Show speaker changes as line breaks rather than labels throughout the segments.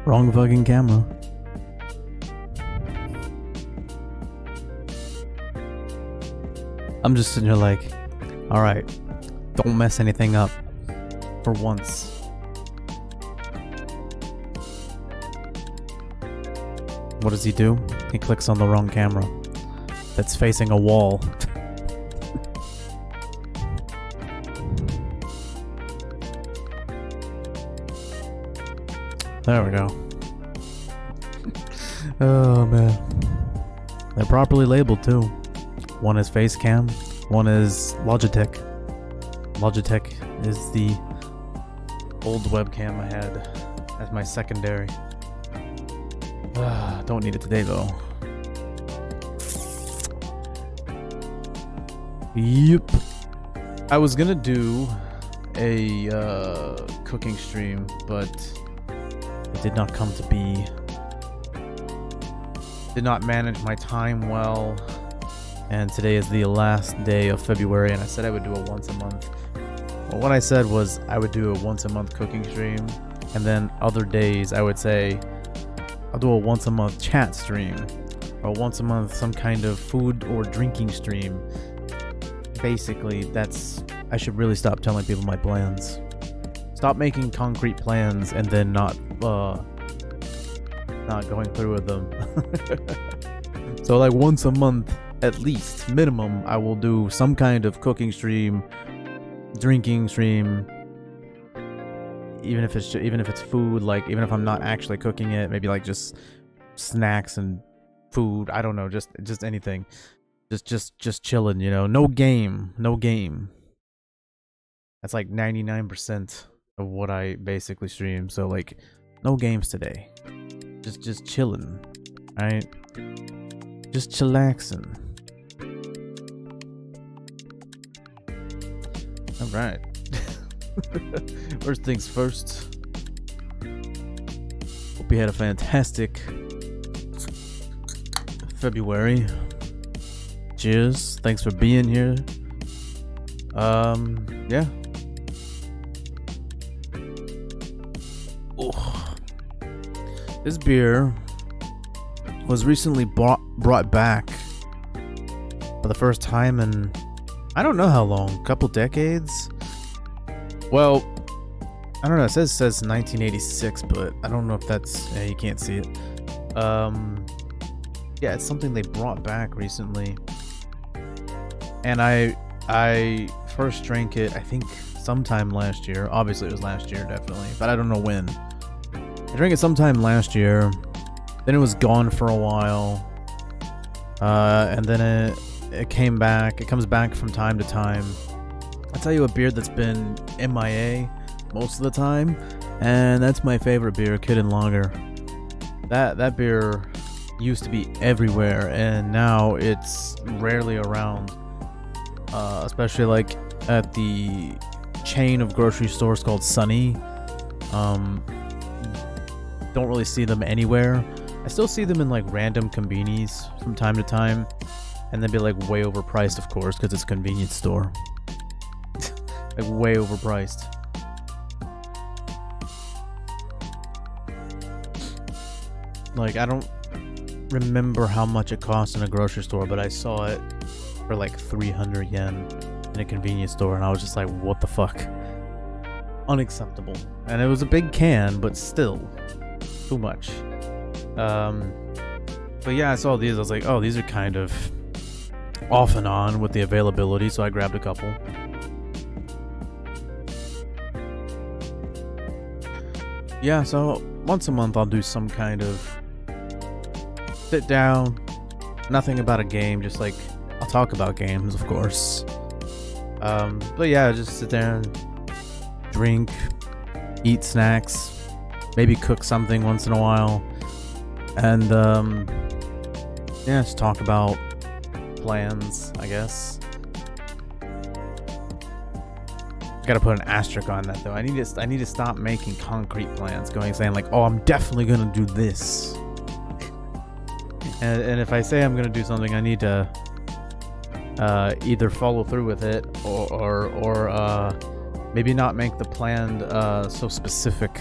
Wrong fucking camera. I'm just sitting here like, alright, don't mess anything up. For once. What does he do? He clicks on the wrong camera. That's facing a wall. There we go. Oh man. They're properly labeled too. One is face cam, one is Logitech. Logitech is the old webcam I had as my secondary. Don't need it today though. Yep. I was gonna do a cooking stream, but it did not come to be. Did not manage my time well, and today is the last day of February, and I said I would do a once a month. Well, what I said was I would do a once a month cooking stream, and then other days I would say I'll do a once a month chat stream, or once a month some kind of food or drinking stream. Basically, I should really stop telling people my plans. Stop making concrete plans and then not going through with them. So like once a month, at least, minimum, I will do some kind of cooking stream, drinking stream. Even if it's food, like even if I'm not actually cooking it, maybe like just snacks and food. I don't know, just anything. Just chilling, you know. No game. That's like 99% of what I basically stream. So like, no games today. Just chilling, alright? Just chillaxing. All right. First things first. Hope you had a fantastic February. Cheers. Thanks for being here. Yeah. Oh. This beer was recently brought back for the first time in I don't know how long, a couple decades. Well, I don't know. It says 1986, but I don't know if that's you can't see it. Yeah, it's something they brought back recently, and I first drank it I think sometime last year. Obviously, it was last year, definitely, but I don't know when. I drank it sometime last year. Then it was gone for a while, and then it came back. It comes back from time to time. I'll tell you a beer that's been MIA most of the time, and that's my favorite beer, Kid and Lager. That beer used to be everywhere, and now it's rarely around, especially like at the chain of grocery stores called Sunny. Don't really see them anywhere. I still see them in like random convenies from time to time, and they'd be like way overpriced, of course, because it's a convenience store. Like way overpriced. Like I don't remember how much it cost in a grocery store, but I saw it for like 300 yen in a convenience store, and I was just like, what the fuck? Unacceptable. And it was a big can, but still too much. But yeah, I saw these. I was like, oh, these are kind of off and on with the availability, so I grabbed a couple. Yeah, so once a month I'll do some kind of sit down, nothing about a game, just like I'll talk about games, of course. But yeah, just sit there and drink, eat snacks, maybe cook something once in a while, and yeah, just talk about plans, I guess. Gotta put an asterisk on that though. I need to stop making concrete plans, saying like, oh, I'm definitely gonna do this. And if I say I'm gonna do something, I need to either follow through with it or maybe not make the plan so specific.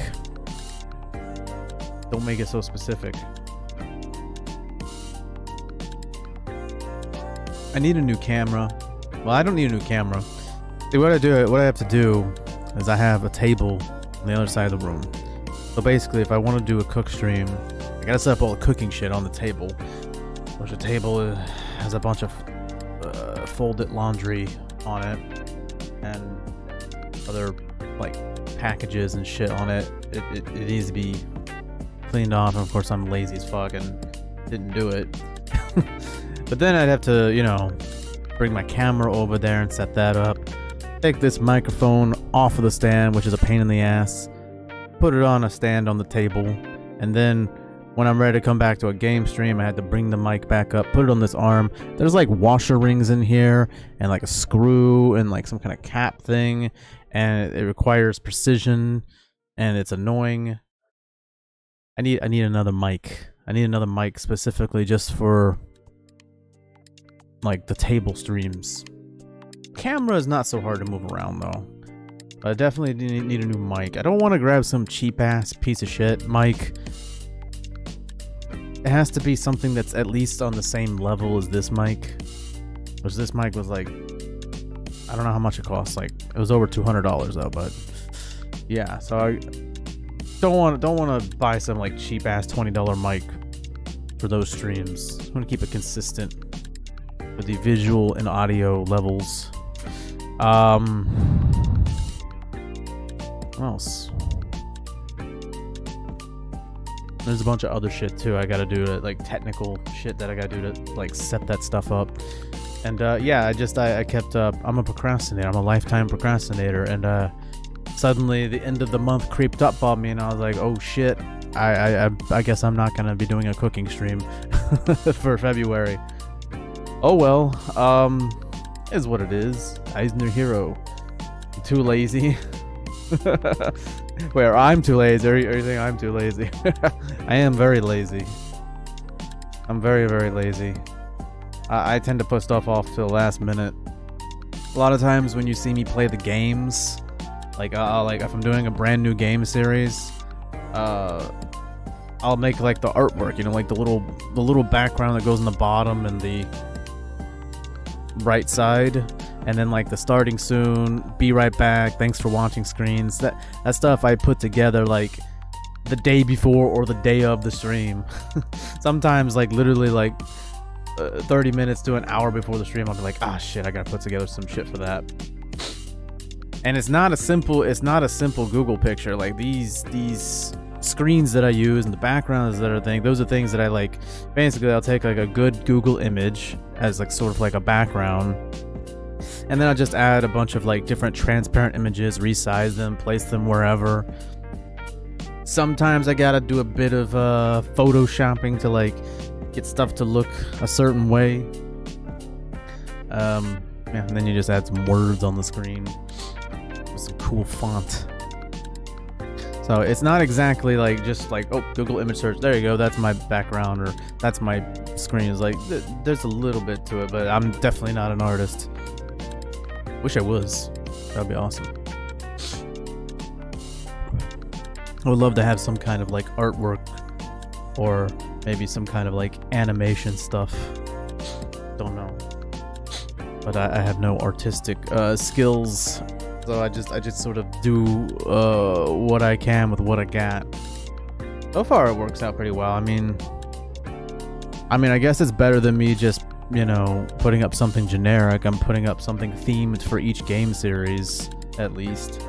Don't make it so specific. I need a new camera. Well, I don't need a new camera. See, what I have to do is I have a table on the other side of the room. So basically, if I want to do a cook stream, I gotta set up all the cooking shit on the table. Which the table has a bunch of folded laundry on it and other like packages and shit on it. It needs to be cleaned off, and of course I'm lazy as fuck and didn't do it. But then I'd have to, you know, bring my camera over there and set that up. Take this microphone off of the stand, which is a pain in the ass. Put it on a stand on the table, and then when I'm ready to come back to a game stream, I had to bring the mic back up, put it on this arm. There's like washer rings in here, and like a screw, and like some kind of cap thing, and it requires precision, and it's annoying. I need another mic. I need another mic specifically just for like the table streams. Camera is not so hard to move around though. I definitely need a new mic. I don't want to grab some cheap ass piece of shit mic. It has to be something that's at least on the same level as this mic. Which this mic was like, I don't know how much it costs. Like it was over $200 though, but yeah. So I don't want to buy some like cheap ass $20 mic for those streams. I want to keep it consistent with the visual and audio levels. What else? There's a bunch of other shit too I gotta do, to like technical shit that I gotta do to like set that stuff up. And yeah, I kept I'm a procrastinator. I'm a lifetime procrastinator, and suddenly the end of the month creeped up on me, and I was like, oh shit, I guess I'm not gonna be doing a cooking stream for February. Oh well, is what it is. Eisner Hero. I'm too lazy. Where I'm too lazy, or you think I'm too lazy? I am very lazy. I'm very, very lazy. I tend to put stuff off to the last minute. A lot of times when you see me play the games, like if I'm doing a brand new game series, I'll make like the artwork, you know, like the little background that goes in the bottom and the right side, and then like the starting soon, be right back, thanks for watching screens. That stuff I put together like the day before or the day of the stream. Sometimes like literally like 30 minutes to an hour before the stream, I'll be like, ah shit, I gotta put together some shit for that. And it's not a simple Google picture. Like these screens that I use and the backgrounds that are those are things that I like. Basically, I'll take like a good Google image as like sort of like a background, and then I'll just add a bunch of like different transparent images, resize them, place them wherever. Sometimes I gotta do a bit of photoshopping to like get stuff to look a certain way. Yeah, and then you just add some words on the screen with some cool font. So it's not exactly like just like, oh, Google image search, there you go, that's my background, or that's my screen. It's like there's a little bit to it, but I'm definitely not an artist. Wish I was. That'd be awesome. I would love to have some kind of like artwork, or maybe some kind of like animation stuff. Don't know, but I have no artistic skills. So I just sort of do what I can with what I got. So far it works out pretty well. I mean I guess it's better than me just, you know, putting up something generic. I'm putting up something themed for each game series, at least.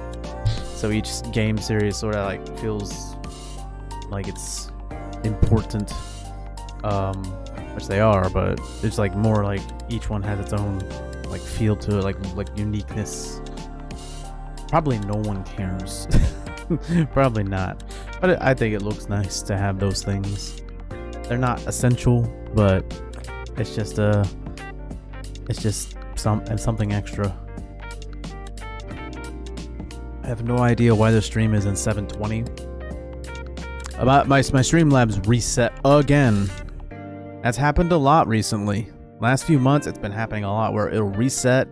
So each game series sort of like feels like it's important, which they are, but it's like more like each one has its own like feel to it, like uniqueness. Probably no one cares. Probably not. But I think it looks nice to have those things. They're not essential, but it's just something extra. I have no idea why the stream is in 720. My Streamlabs reset again. That's happened a lot recently. Last few months it's been happening a lot where it'll reset.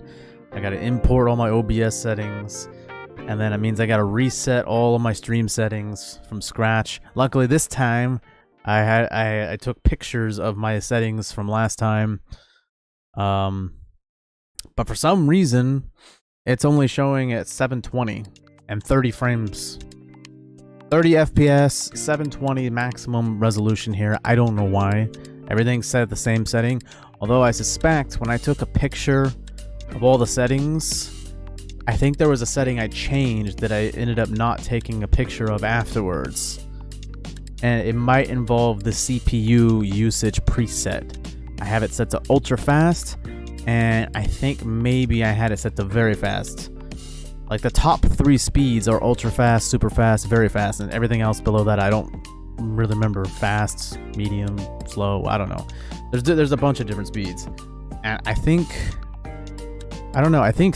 I gotta import all my OBS settings. and then it means I gotta reset all of my stream settings from scratch. Luckily this time I took pictures of my settings from last time, but for some reason it's only showing at 720 and 30 frames, 30 FPS, 720 maximum resolution here. I don't know why. Everything's set at the same setting, although I suspect when I took a picture of all the settings, I think there was a setting I changed that I ended up not taking a picture of afterwards. And it might involve the CPU usage preset. I have it set to ultra fast, and I think maybe I had it set to very fast. Like the top 3 speeds are ultra fast, super fast, very fast, and everything else below that I don't really remember. Fast, medium, slow, I don't know. There's a bunch of different speeds. And I think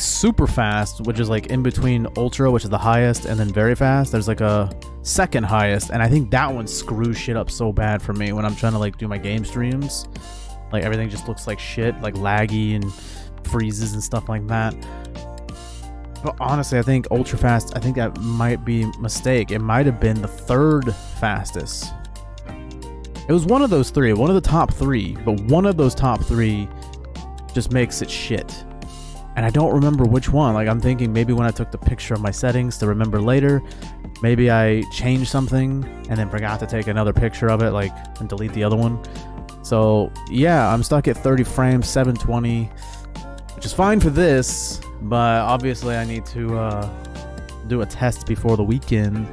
super fast, which is like in between ultra, which is the highest, and then very fast, there's like a second highest, and I think that one screws shit up so bad for me when I'm trying to like do my game streams. Like everything just looks like shit, like laggy and freezes and stuff like that. But honestly, I think ultra fast, I think that might be a mistake. It might have been the 3rd fastest. It was one of those 3, one of the top 3, but one of those top 3 just makes it shit. And I don't remember which one. Like I'm thinking maybe when I took the picture of my settings to remember later, maybe I changed something and then forgot to take another picture of it, like, and delete the other one. So yeah, I'm stuck at 30 frames, 720, which is fine for this, but obviously I need to do a test before the weekend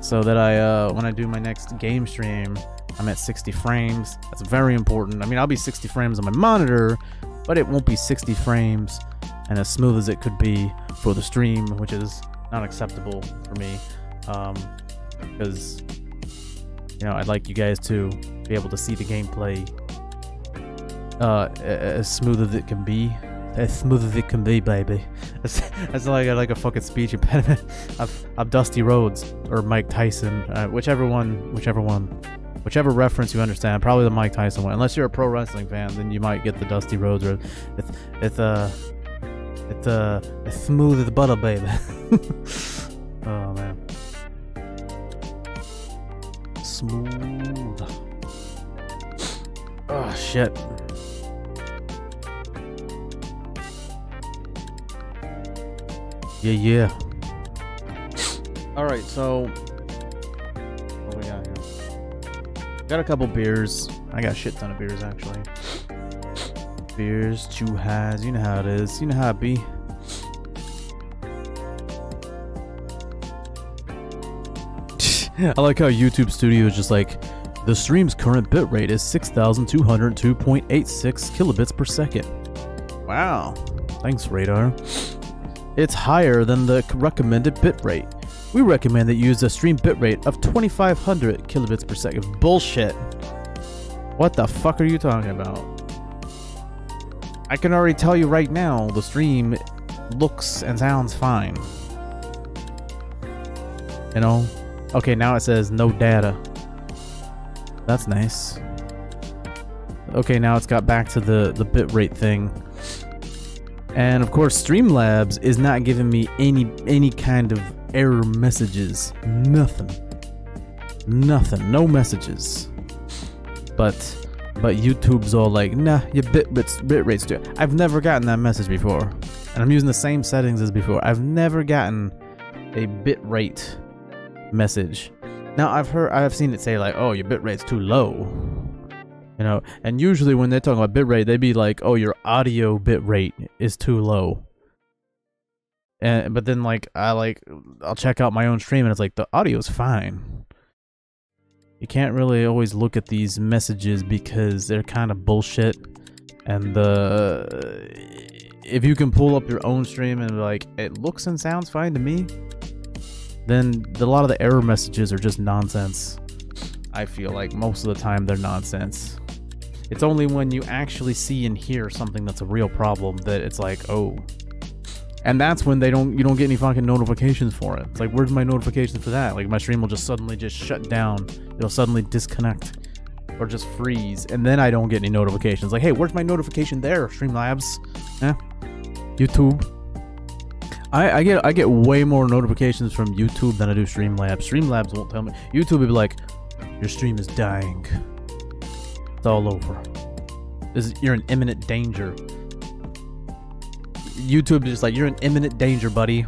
so that when I do my next game stream, I'm at 60 frames. That's very important. I mean, I'll be 60 frames on my monitor, but it won't be 60 frames and as smooth as it could be for the stream, which is not acceptable for me, because you know, I'd like you guys to be able to see the gameplay as smooth as it can be. As smooth as it can be, baby. That's like a fucking speech impediment. I'm Dusty Rhodes or Mike Tyson, whichever reference you understand. Probably the Mike Tyson one. Unless you're a pro wrestling fan, then you might get the Dusty Rhodes. Or it's smooth as butter, baby. Oh man, smooth. Oh shit. Yeah. Alright, so what we got here? Got a couple beers. I got a shit ton of beers actually. Beers, chew highs, you know how it is. You know how it be. I like how YouTube Studio is just like, the stream's current bitrate is 6,202.86 kilobits per second. Wow. Thanks, Radar. It's higher than the recommended bitrate. We recommend that you use a stream bitrate of 2,500 kilobits per second. Bullshit. What the fuck are you talking about? I can already tell you right now, the stream looks and sounds fine. You know? Okay, now it says no data. That's nice. Okay, now it's got back to the bitrate thing. And of course, Streamlabs is not giving me any kind of error messages. Nothing. No messages. But YouTube's all like, nah, your bitrate's too. I've never gotten that message before, and I'm using the same settings as before. I've never gotten a bitrate message. Now I've seen it say like, oh, your bitrate's too low. You know, and usually when they're talking about bitrate, they'd be like, oh, your audio bitrate is too low. But then like I'll check out my own stream and it's like the audio's fine. You can't really always look at these messages because they're kind of bullshit. And if you can pull up your own stream and be like, it looks and sounds fine to me, then a lot of the error messages are just nonsense. I feel like most of the time they're nonsense. It's only when you actually see and hear something that's a real problem that it's like, oh. And that's when you don't get any fucking notifications for it. It's like, where's my notification for that? Like my stream will just suddenly just shut down. It'll suddenly disconnect or just freeze, and then I don't get any notifications. Like, hey, where's my notification there, Streamlabs? Eh? YouTube. I get way more notifications from YouTube than I do Streamlabs. Streamlabs won't tell me. YouTube will be like, your stream is dying. It's all over. You're in imminent danger. YouTube is just like, you're in imminent danger, buddy.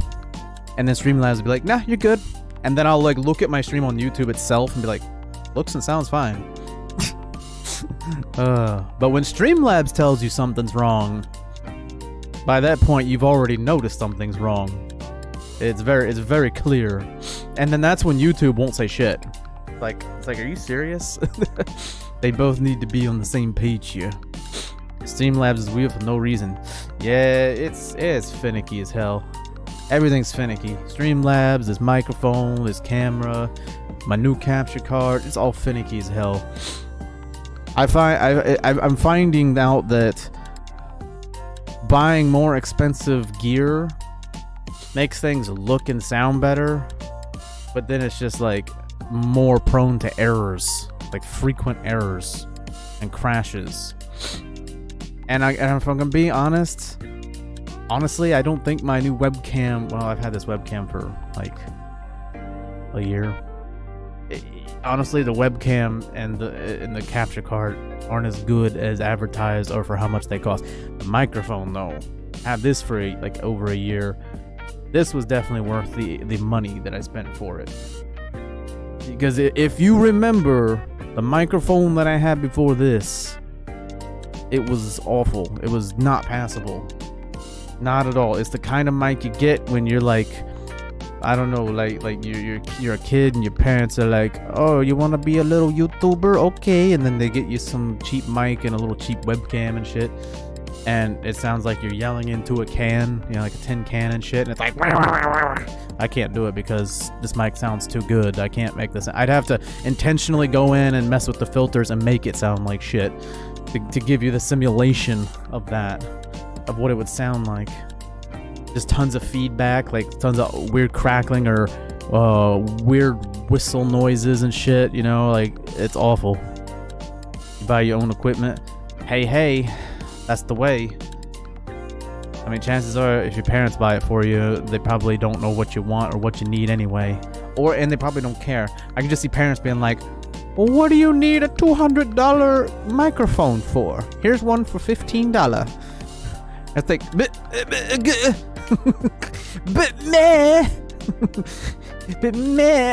And then Streamlabs will be like, nah, you're good. And then I'll like look at my stream on YouTube itself and be like, looks and sounds fine. But when Streamlabs tells you something's wrong, by that point you've already noticed something's wrong. It's very clear. And then that's when YouTube won't say shit. It's like, are you serious? They both need to be on the same page here. Streamlabs is weird for no reason. Yeah, it's finicky as hell. Everything's finicky. Streamlabs, this microphone, this camera, my new capture card, it's all finicky as hell. I'm finding out that buying more expensive gear makes things look and sound better, but then it's just like more prone to errors, like frequent errors and crashes. And if I'm gonna be honest, honestly, I don't think my new webcam, well, I've had this webcam for like a year. Honestly, the webcam and the capture card aren't as good as advertised or for how much they cost. The microphone, though, had this for like over a year. This was definitely worth the money that I spent for it. Because if you remember the microphone that I had before this, it was awful. It was not passable. Not at all. It's the kind of mic you get when you're like, I don't know, like you're a kid and your parents are like, oh, you want to be a little YouTuber? Okay. And then they get you some cheap mic and a little cheap webcam and shit. And it sounds like you're yelling into a can, you know, like a tin can and shit. And it's like, I can't do it because this mic sounds too good. I can't make this. I'd have to intentionally go in and mess with the filters and make it sound like shit to give you the simulation of that, of what it would sound like. Just tons of feedback, like tons of weird crackling or weird whistle noises and shit, you know, like it's awful. You buy your own equipment. Hey, that's the way. I mean, chances are if your parents buy it for you, they probably don't know what you want or what you need anyway. And they probably don't care. I can just see parents being like, well, what do you need a $200 microphone for? Here's one for $15. I think, but meh,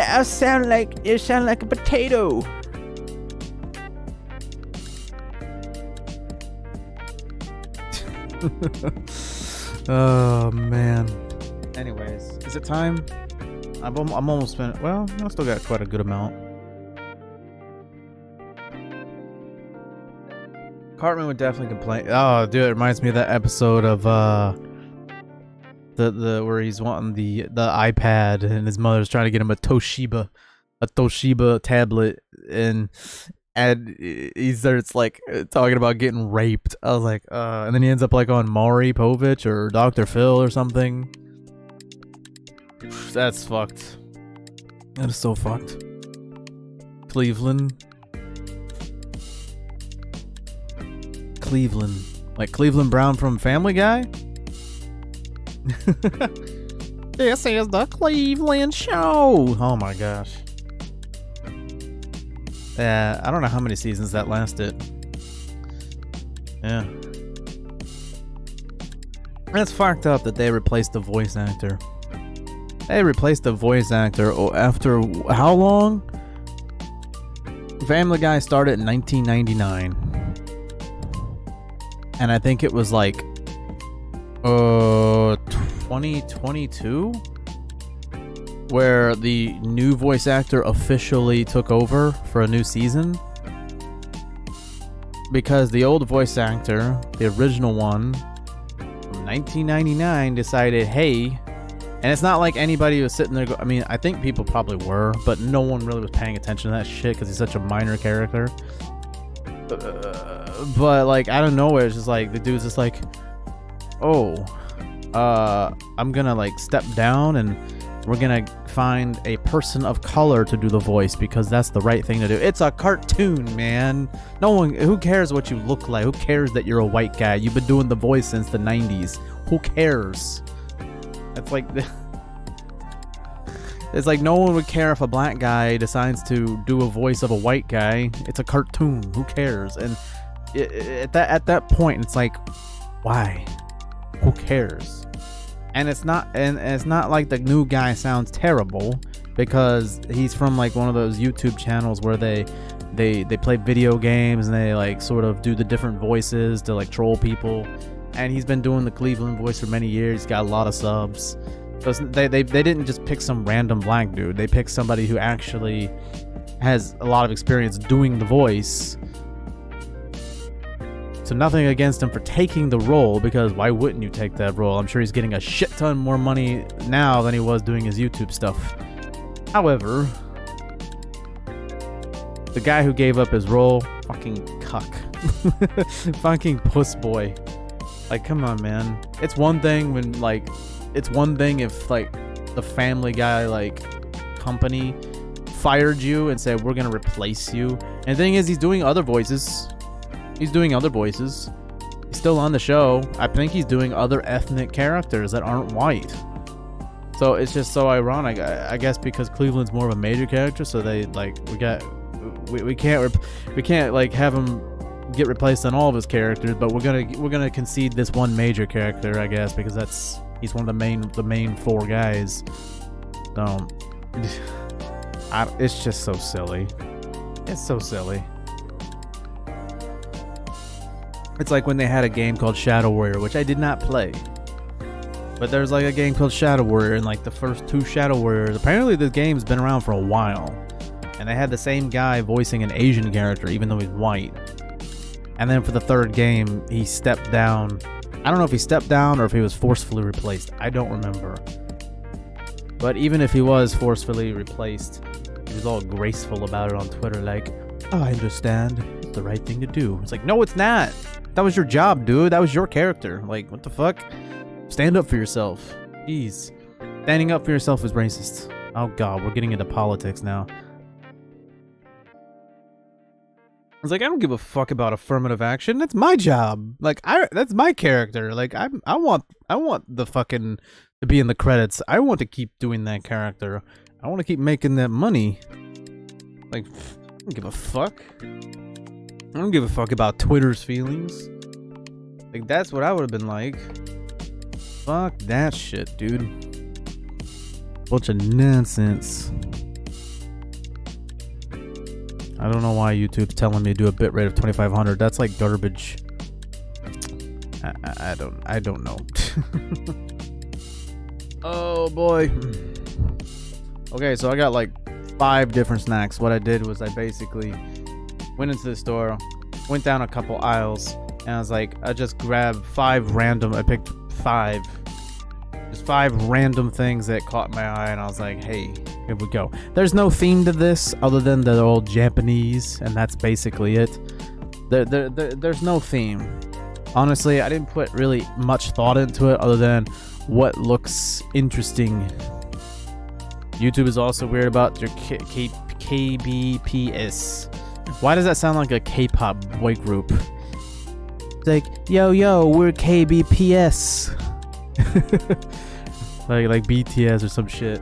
I sound like a potato. Oh man. Anyways, is it time? I'm almost spent. Well, I still got quite a good amount. Cartman would definitely complain. Oh, dude, it reminds me of that episode of the where he's wanting the iPad and his mother's trying to get him a Toshiba tablet, and he starts like talking about getting raped. I was like, and then he ends up like on Maury Povich or Dr. Phil or something. That's fucked. That is so fucked. Cleveland, like Cleveland Brown from Family Guy. This is the Cleveland Show. Oh my gosh. Yeah, I don't know how many seasons that lasted. Yeah. That's fucked up that they replaced the voice actor. They replaced the voice actor after how long? Family Guy started in 1999. And I think it was like 2022 where the new voice actor officially took over for a new season, because the old voice actor, the original one from 1999, decided, hey, and it's not like anybody was sitting there I mean, I think people probably were, but no one really was paying attention to that shit because he's such a minor character. But like out of nowhere, it's just like the dude's just like, oh, I'm gonna like step down and we're gonna find a person of color to do the voice because that's the right thing to do. It's a cartoon, man. No one, who cares what you look like? Who cares that you're a white guy? You've been doing the voice since the 90s. Who cares? It's like it's like no one would care if a black guy decides to do a voice of a white guy. It's a cartoon. Who cares? And at that point, it's like, why? Who cares? And it's not like the new guy sounds terrible because he's from like one of those YouTube channels where they play video games and they like sort of do the different voices to like troll people. And he's been doing the Cleveland voice for many years. He's got a lot of subs. So they didn't just pick some random black dude. They picked somebody who actually has a lot of experience doing the voice. So nothing against him for taking the role, because why wouldn't you take that role? I'm sure he's getting a shit ton more money now than he was doing his YouTube stuff. However, the guy who gave up his role, fucking cuck. Fucking puss boy. Like, come on, man. It's one thing when, like, it's one thing if, like, the Family Guy, like, company fired you and said, we're gonna replace you. And the thing is, he's doing other voices. He's doing other voices. He's still on the show. I think he's doing other ethnic characters that aren't white. So it's just so ironic. I guess because Cleveland's more of a major character, so they, like, we can't like have him get replaced on all of his characters, but we're gonna concede this one major character, I guess, because he's one of the main four guys. So it's just so silly. It's so silly. It's like when they had a game called Shadow Warrior, which I did not play. But there's like a game called Shadow Warrior, and like the first two Shadow Warriors, apparently the game's been around for a while. And they had the same guy voicing an Asian character, even though he's white. And then for the third game, he stepped down. I don't know if he stepped down or if he was forcefully replaced. I don't remember. But even if he was forcefully replaced, he was all graceful about it on Twitter, like, oh, I understand. It's the right thing to do. It's like, no, it's not. That was your job, dude. That was your character. Like, what the fuck? Stand up for yourself. Jeez. Standing up for yourself is racist. Oh, God, we're getting into politics now. I was like, I don't give a fuck about affirmative action. That's my job. Like, that's my character. Like, I want the fucking to be in the credits. I want to keep doing that character. I want to keep making that money. Like, I don't give a fuck. I don't give a fuck about Twitter's feelings. Like, that's what I would have been like. Fuck that shit, dude. Bunch of nonsense. I don't know why YouTube's telling me to do a bitrate of 2500. That's like garbage. I don't know. Oh boy. Okay, so I got like 5 different snacks. What I did was I basically went into the store, went down a couple aisles, and I was like, I just grabbed 5 random. I picked 5. Just 5 random things that caught my eye, and I was like, hey, here we go. There's no theme to this other than they're all Japanese, and that's basically it. There's no theme. Honestly, I didn't put really much thought into it other than what looks interesting. YouTube is also weird about your KBPS. Why does that sound like a K-pop boy group? It's like, yo, we're KBPS. like BTS or some shit.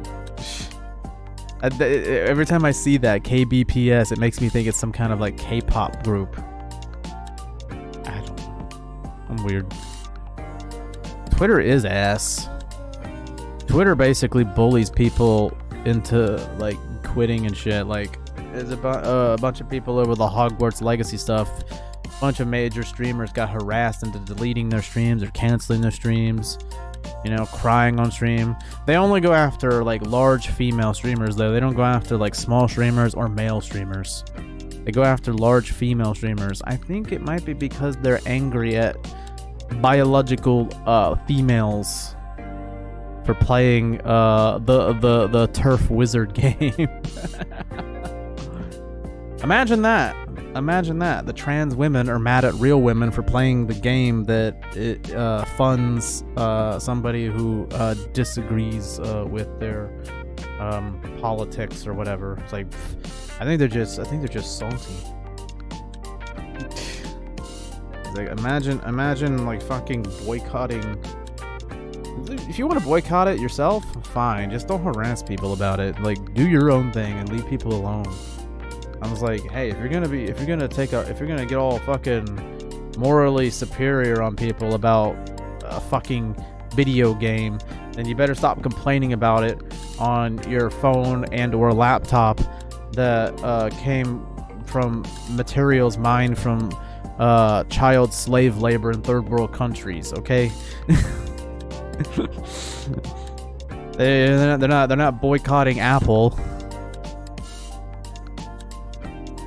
Every time I see that KBPS, it makes me think it's some kind of like K-pop group. I don't know. I'm weird. Twitter is ass. Twitter basically bullies people into like quitting and shit. Like, there's a bunch of people over the Hogwarts Legacy stuff. A bunch of major streamers got harassed into deleting their streams or canceling their streams. You know, crying on stream. They only go after like large female streamers though. They don't go after like small streamers or male streamers. They go after large female streamers. I think it might be because they're angry at biological females for playing the Turf Wizard game. Imagine that. Imagine that. The trans women are mad at real women for playing the game that it funds somebody who disagrees with their politics or whatever. It's like, I think they're just salty. It's like, imagine like fucking boycotting If you want to boycott it yourself, fine. Just don't harass people about it. Like, do your own thing and leave people alone. I was like, hey, if you're gonna get all fucking morally superior on people about a fucking video game, then you better stop complaining about it on your phone and or laptop that came from materials mined from child slave labor in third world countries. Okay. they're not boycotting Apple.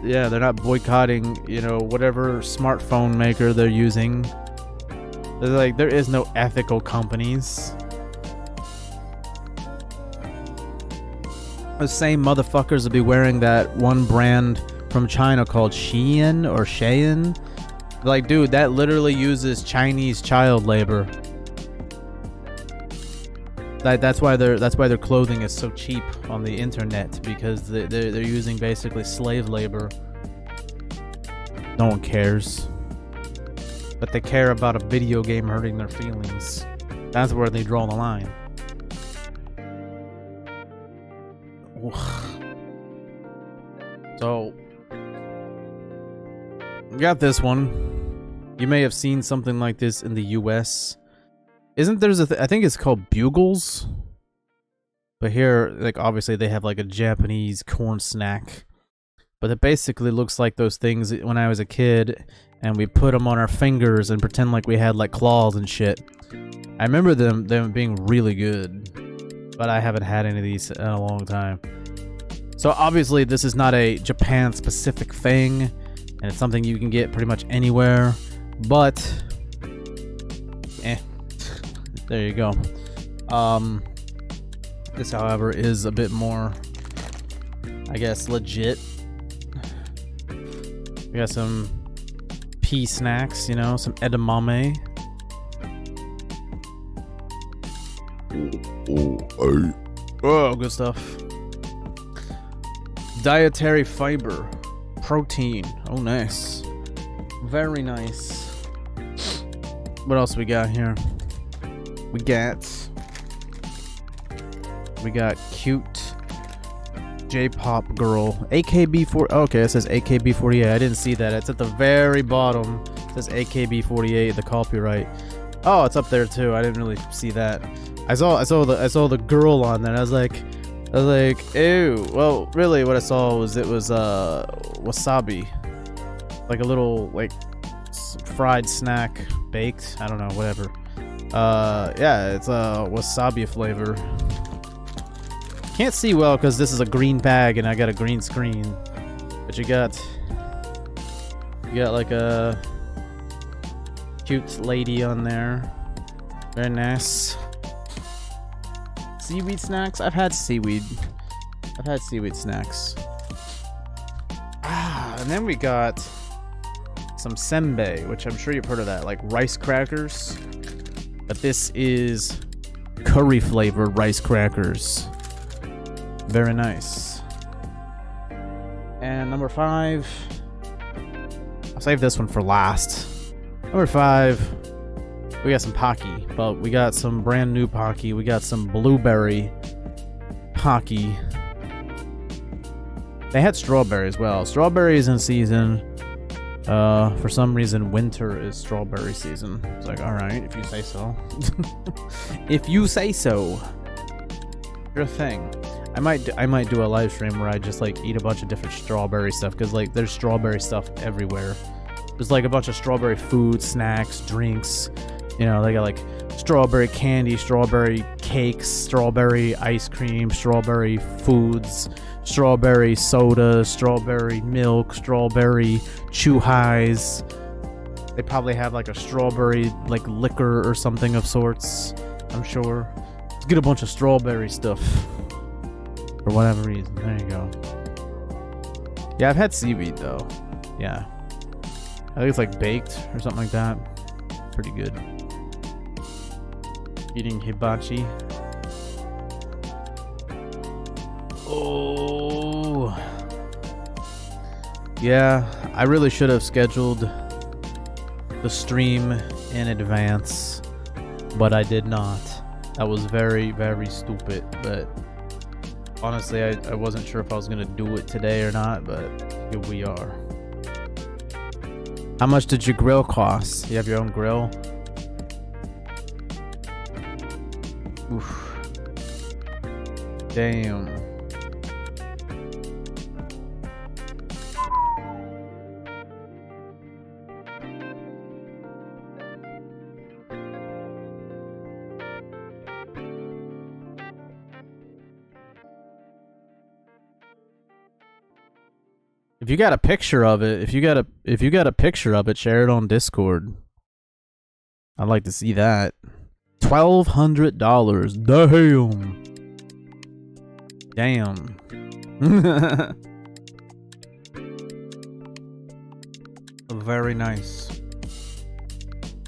Yeah, they're not boycotting, you know, whatever smartphone maker they're using. They're like, there is no ethical companies. The same motherfuckers will be wearing that one brand from China called Shein or Shein. Like, dude, that literally uses Chinese child labor. That's why their clothing is so cheap on the internet, because they're using basically slave labor. No one cares, but they care about a video game hurting their feelings. That's where they draw the line. So we got this one. You may have seen something like this in the US. Isn't there's I think it's called Bugles. But here, like, obviously they have like a Japanese corn snack. But it basically looks like those things when I was a kid, and we put them on our fingers and pretend like we had like claws and shit. I remember them being really good, but I haven't had any of these in a long time. So obviously this is not a Japan specific thing, and it's something you can get pretty much anywhere, but there you go. This, however, is a bit more, I guess, legit. We got some pea snacks, you know, some edamame. Oh, good stuff. Dietary fiber, protein. Oh, nice. Very nice. What else we got here? We got cute J-pop girl, AKB4. Okay, it says AKB48. I didn't see that. It's at the very bottom. It says AKB48, the copyright. Oh, it's up there too. I didn't really see that. I saw the girl on there. I was like, ew. Well, really, what I saw was wasabi, like a little like fried snack, baked. I don't know, whatever. Yeah, it's a wasabi flavor. Can't see well because this is a green bag and I got a green screen. But you got like a cute lady on there. Very nice. Seaweed snacks? I've had seaweed snacks. And then we got some senbei, which I'm sure you've heard of that, like rice crackers. But this is curry flavored rice crackers. Very nice. And number 5, I'll save this one for last. Number 5, we got some Pocky, but we got some brand new Pocky. We got some blueberry Pocky. They had strawberry as well. Strawberries in season. For some reason, winter is strawberry season. It's like, all right, if you say so. If you say so. Your thing. I might do a live stream where I just like eat a bunch of different strawberry stuff, because like there's strawberry stuff everywhere. There's like a bunch of strawberry food, snacks, drinks. You know, they got like strawberry candy, strawberry cakes, strawberry ice cream, strawberry foods, strawberry soda, strawberry milk, strawberry chew-highs. They probably have like a strawberry like liquor or something of sorts, I'm sure. Let's get a bunch of strawberry stuff for whatever reason. There you go. Yeah, I've had seaweed though. Yeah, I think it's like baked or something like that. Pretty good. Eating hibachi. Oh. Yeah, I really should have scheduled the stream in advance, but I did not. That was very, very stupid, but honestly, I wasn't sure if I was gonna do it today or not, but here we are. How much did your grill cost? You have your own grill? Oof. Damn. If you got a picture of it, if you got a picture of it, share it on Discord. I'd like to see that. $1,200. Damn. Very nice.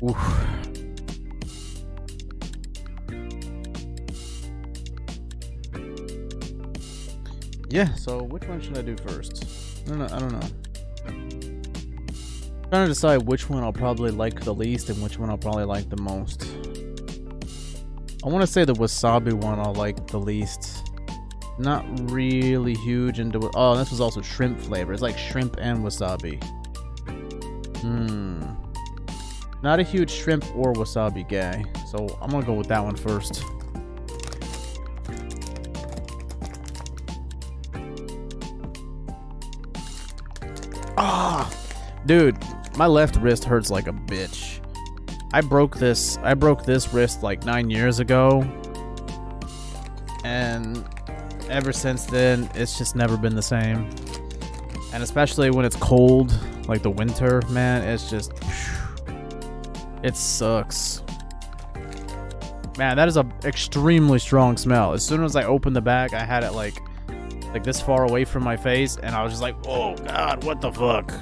Oof. Yeah, so which one should I do first? I don't know. I'm trying to decide which one I'll probably like the least and which one I'll probably like the most. I want to say the wasabi one I'll like the least. Not really huge into it. Oh, this was also shrimp flavor. It's like shrimp and wasabi. Not a huge shrimp or wasabi guy. So I'm gonna go with that one first. Ah, dude, my left wrist hurts like a bitch. I broke this wrist like 9 years ago, and ever since then it's just never been the same. And especially when it's cold, like the winter, man, it's just, it sucks. Man, that is a extremely strong smell. As soon as I opened the bag, I had it like this far away from my face, and I was just like, oh god, what the fuck.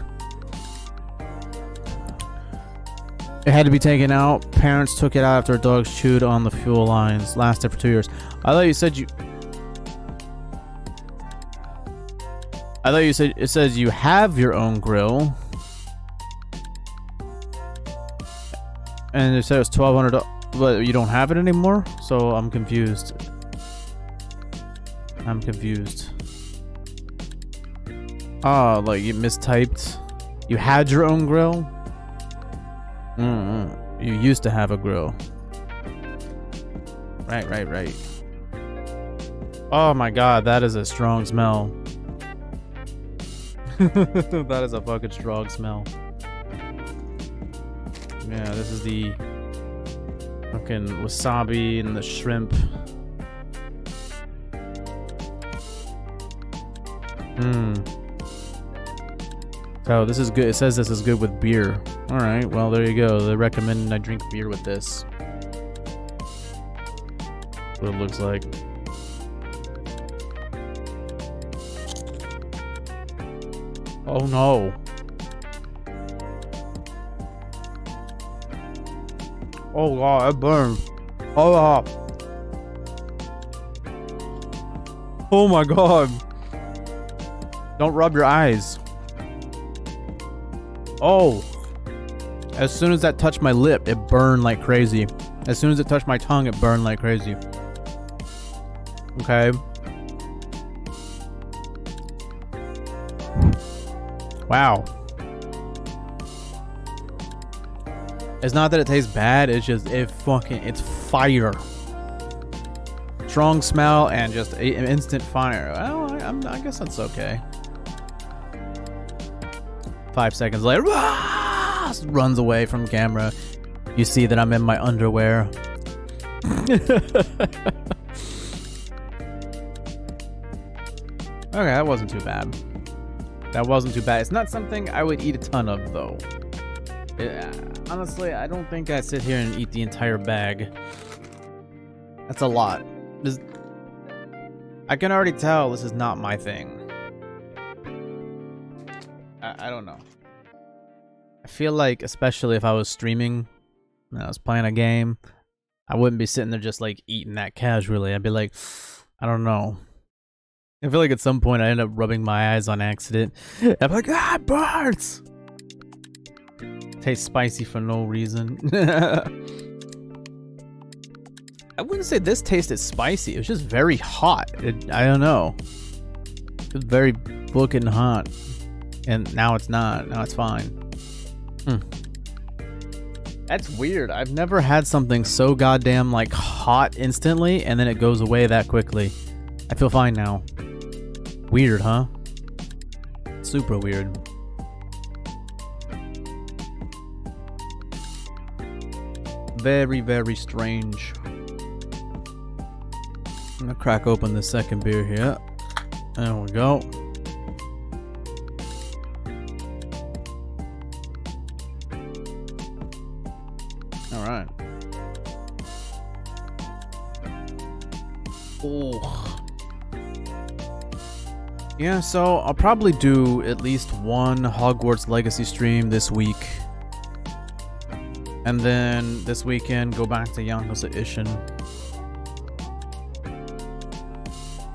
It had to be taken out. Parents took it out after dogs chewed on the fuel lines. Lasted for 2 years. I thought you said it says you have your own grill. And it said it was $1,200, but you don't have it anymore? So I'm confused. Ah, like you mistyped. You had your own grill? You used to have a grill. Right. Oh my god, that is a strong smell. That is a fucking strong smell. Yeah, this is the fucking wasabi and the shrimp. So this is good. It says this is good with beer. Alright, well there you go. They recommend I drink beer with this. That's what it looks like. Oh no. Oh god, it burned. Oh, oh my god. Don't rub your eyes. Oh. As soon as that touched my lip, it burned like crazy. As soon as it touched my tongue, it burned like crazy. Okay. Wow. It's not that it tastes bad, it's just, it's fire. Strong smell and just instant fire. Well, I guess that's okay. 5 seconds later, runs away from camera. You see that I'm in my underwear. Okay, that wasn't too bad. It's not something I would eat a ton of, though. Honestly, I don't think I sit here and eat the entire bag. That's a lot. I can already tell this is not my thing. I don't know. I feel like, especially if I was streaming and I was playing a game, I wouldn't be sitting there just like eating that casually. I'd be like, I don't know. I feel like at some point I end up rubbing my eyes on accident. I'm like, ah, it burns! Tastes spicy for no reason. I wouldn't say this tasted spicy. It was just very hot. I don't know. It was very fucking hot. And now it's not. Now it's fine. That's weird. I've never had something so goddamn like hot instantly and then it goes away that quickly. I feel fine now. Weird, huh? Super weird. Very, very strange. I'm gonna crack open the second beer here. There we go. All right. Oh. Yeah, so I'll probably do at least one Hogwarts Legacy stream this week. And then this weekend, go back to Yakuza Ishin.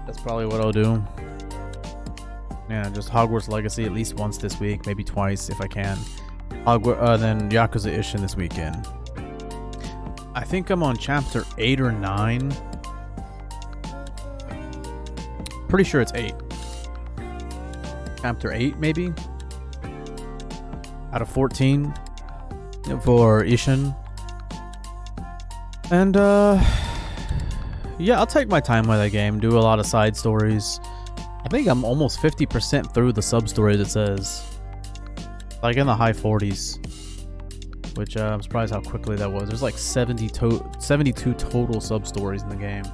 That's probably what I'll do. Yeah, just Hogwarts Legacy at least once this week, maybe twice if I can. Then Yakuza Ishin this weekend. I think I'm on chapter 8 or 9. Pretty sure it's 8. Chapter 8, maybe? Out of 14 for Ishin. And, yeah, I'll take my time with that game. Do a lot of side stories. I think I'm almost 50% through the sub-story that says. Like in the high 40s. Which, I'm surprised how quickly that was. There's like 72 total sub-stories in the game.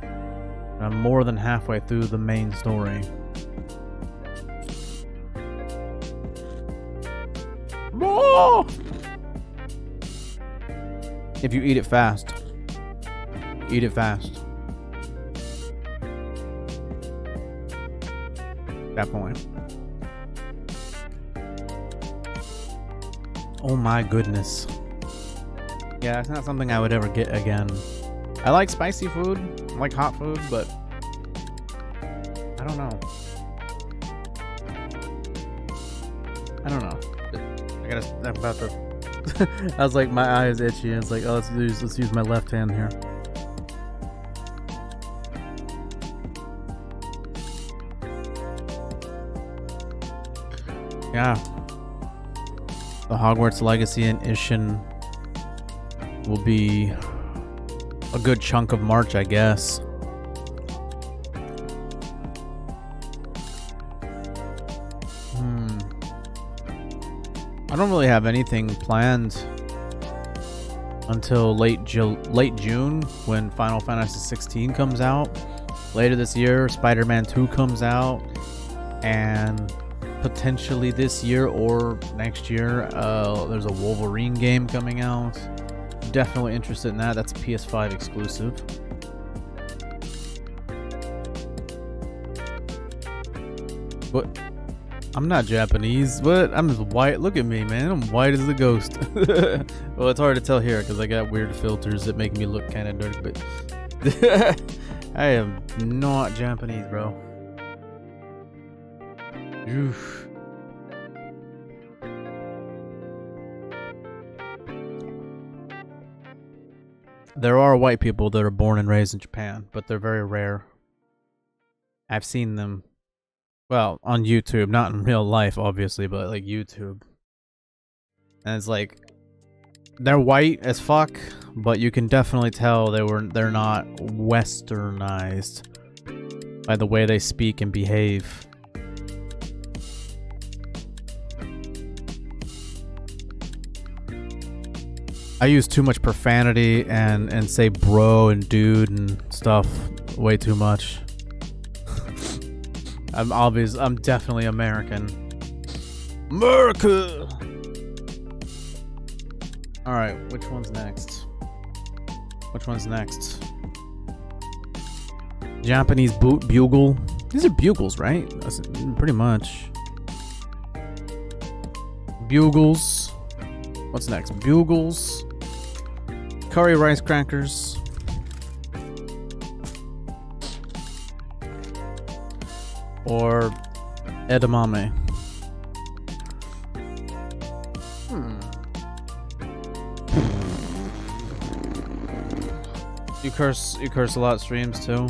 And I'm more than halfway through the main story. Oh! If you eat it fast. Eat it fast. Definitely. Oh my goodness. Yeah, it's not something I would ever get again. I like spicy food. I like hot food, but I don't know. I don't know. I'm about to. I was like, my eye is itchy. And it's like, oh, let's use my left hand here. Yeah. The Hogwarts Legacy and Ishin will be a good chunk of March, I guess. I don't really have anything planned until late June when Final Fantasy 16 comes out. Later this year, Spider-Man 2 comes out, and potentially this year or next year, there's a Wolverine game coming out. Definitely interested in that. That's a PS5 exclusive. What? I'm not Japanese. What? I'm just white. Look at me, man. I'm white as a ghost. Well, it's hard to tell here because I got weird filters that make me look kind of dirty, but I am not Japanese, bro. Oof. There are white people that are born and raised in Japan, but they're very rare. I've seen them. Well, on YouTube, not in real life, obviously, but like YouTube. And it's like, they're white as fuck, but you can definitely tell they're not westernized by the way they speak and behave. I use too much profanity and say bro and dude and stuff way too much. I'm definitely American. America! Alright, which one's next? Which one's next? Japanese bugle. These are bugles, right? That's pretty much. Bugles. What's next? Bugles. Curry rice crackers. Or edamame. You curse a lot streams too.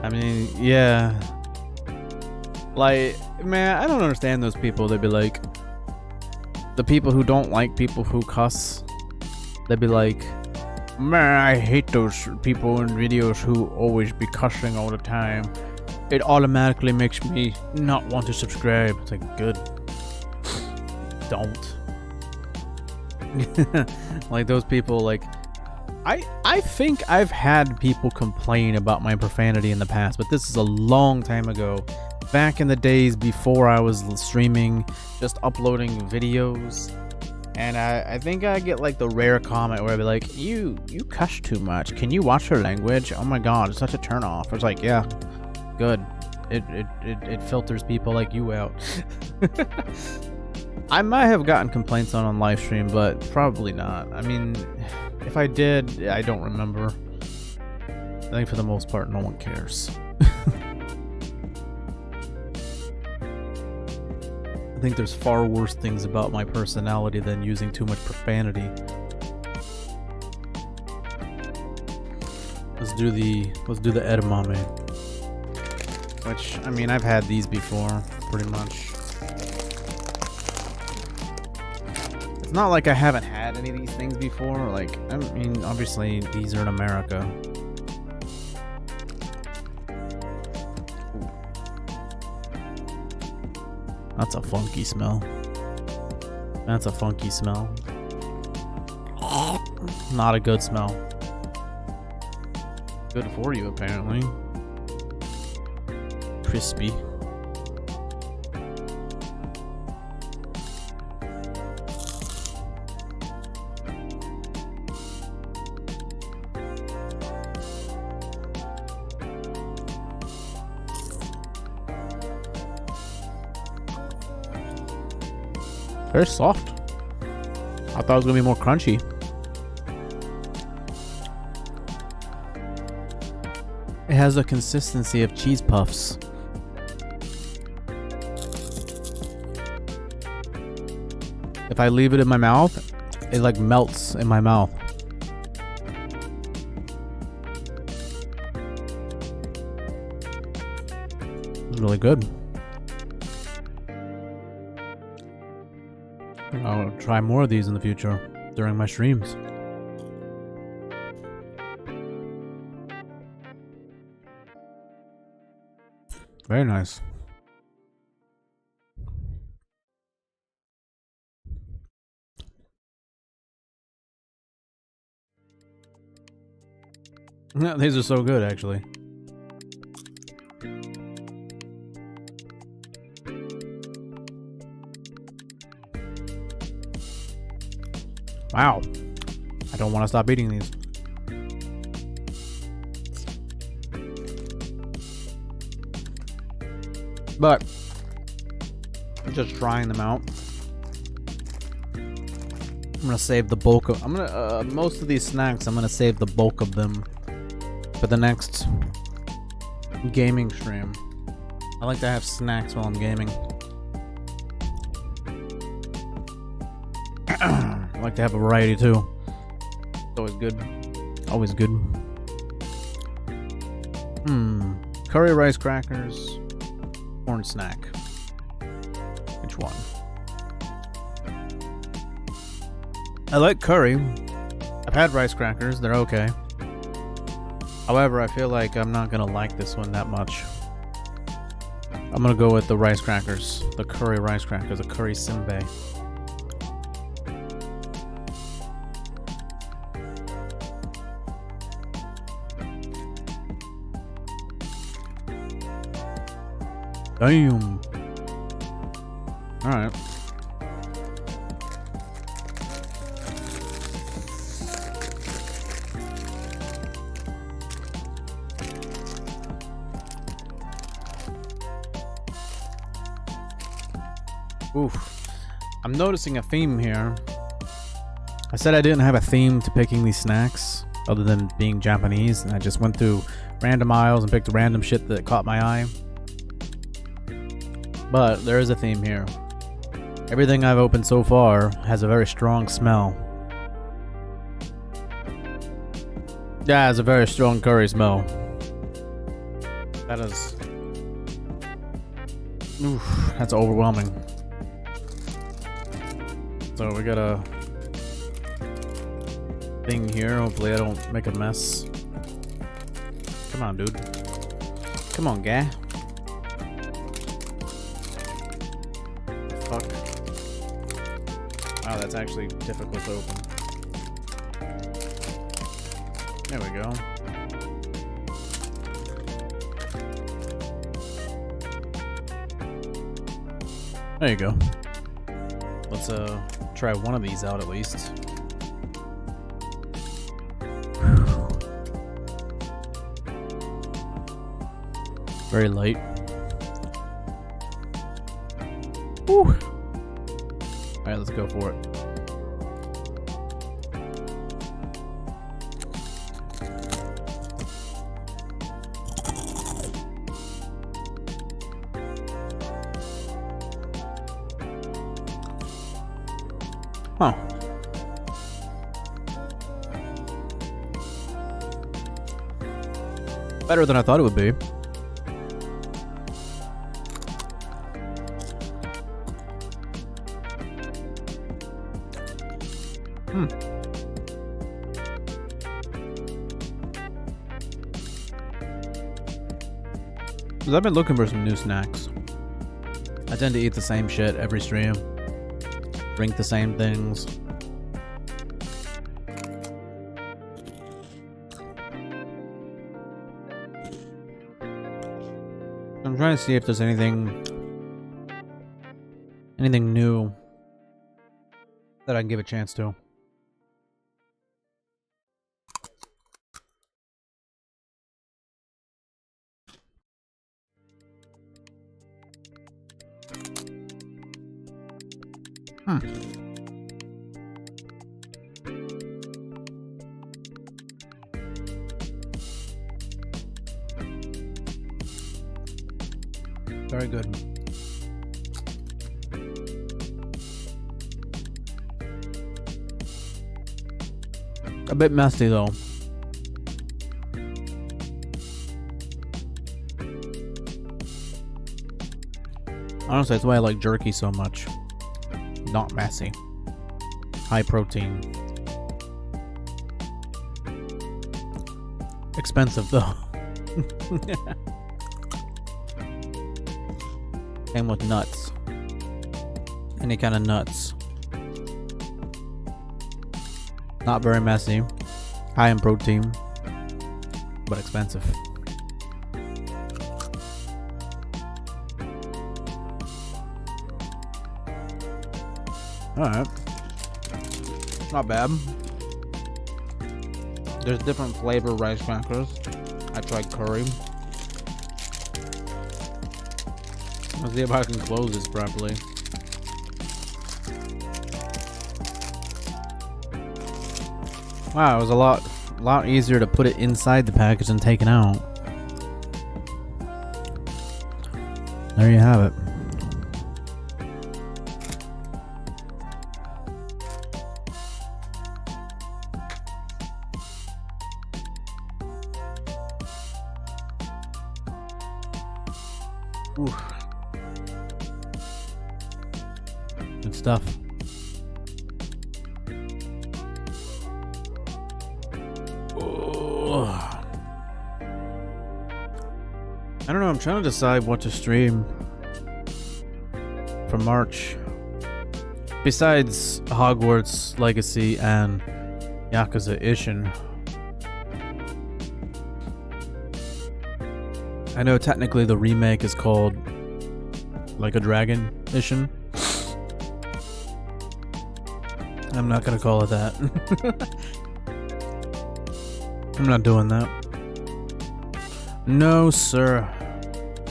I mean, yeah. Like, man, I don't understand those people. They'd be like, the people who don't like people who cuss. They'd be like, man, I hate those people in videos who always be cussing all the time. It automatically makes me not want to subscribe. It's like, good. Don't. Like those people, like, I think I've had people complain about my profanity in the past, but this is a long time ago. Back in the days before I was streaming, just uploading videos. And I think I get like the rare comment where I'd be like, you cuss too much. Can you watch your language? Oh my god, it's such a turn off. It's like, yeah, good. It filters people like you out. I might have gotten complaints on live stream, but probably not. I mean, if I did, I don't remember. I think for the most part, no one cares. I think there's far worse things about my personality than using too much profanity. Let's do the edamame. Which, I mean, I've had these before, pretty much. It's not like I haven't had any of these things before. Like, I mean, obviously these are in America. That's a funky smell. That's a funky smell. Not a good smell. Good for you, apparently. Crispy. Very soft. I thought it was gonna be more crunchy. It has the consistency of cheese puffs. If I leave it in my mouth, it like melts in my mouth. It's really good. I'll try more of these in the future during my streams. Very nice. Yeah, these are so good, actually. Wow. I don't want to stop eating these. But I'm just trying them out. I'm gonna save the bulk of most of these snacks, I'm gonna save the bulk of them for the next gaming stream. I like to have snacks while I'm gaming. I like to have a variety too. It's always good. Always good. Curry rice crackers. Corn snack. Which one? I like curry. I've had rice crackers. They're okay. However, I feel like I'm not gonna like this one that much. I'm gonna go with the rice crackers. The curry rice crackers. The curry simbe. Damn. Alright. Oof. I'm noticing a theme here. I said I didn't have a theme to picking these snacks other than being Japanese, and I just went through random aisles and picked random shit that caught my eye. But there is a theme here. Everything I've opened so far has a very strong smell. Yeah, it's a very strong curry smell. That is... Oof, that's overwhelming. So we got a thing here. Hopefully I don't make a mess. Come on, dude. Come on, guy. Fuck. Wow, that's actually difficult to open. There we go. There you go. Let's try one of these out at least. Very light. Woo. Alright, let's go for it. Huh. Better than I thought it would be. I've been looking for some new snacks. I tend to eat the same shit every stream. Drink the same things. I'm trying to see if there's anything new that I can give a chance to. Very good. A bit messy though. Honestly, that's why I like jerky so much. Not messy. High protein. Expensive though. Same with nuts. Any kind of nuts. Not very messy. High in protein. But expensive. Alright. Not bad. There's different flavor rice crackers. I tried curry. Let's see if I can close this properly. Wow, it was a lot easier to put it inside the package than take it out. There you have it. Oof. Good stuff. Oh. I don't know, I'm trying to decide what to stream for March. Besides Hogwarts Legacy and Yakuza Ishin. I know technically the remake is called Like a Dragon Ishin. I'm not gonna call it that. I'm not doing that. No, sir.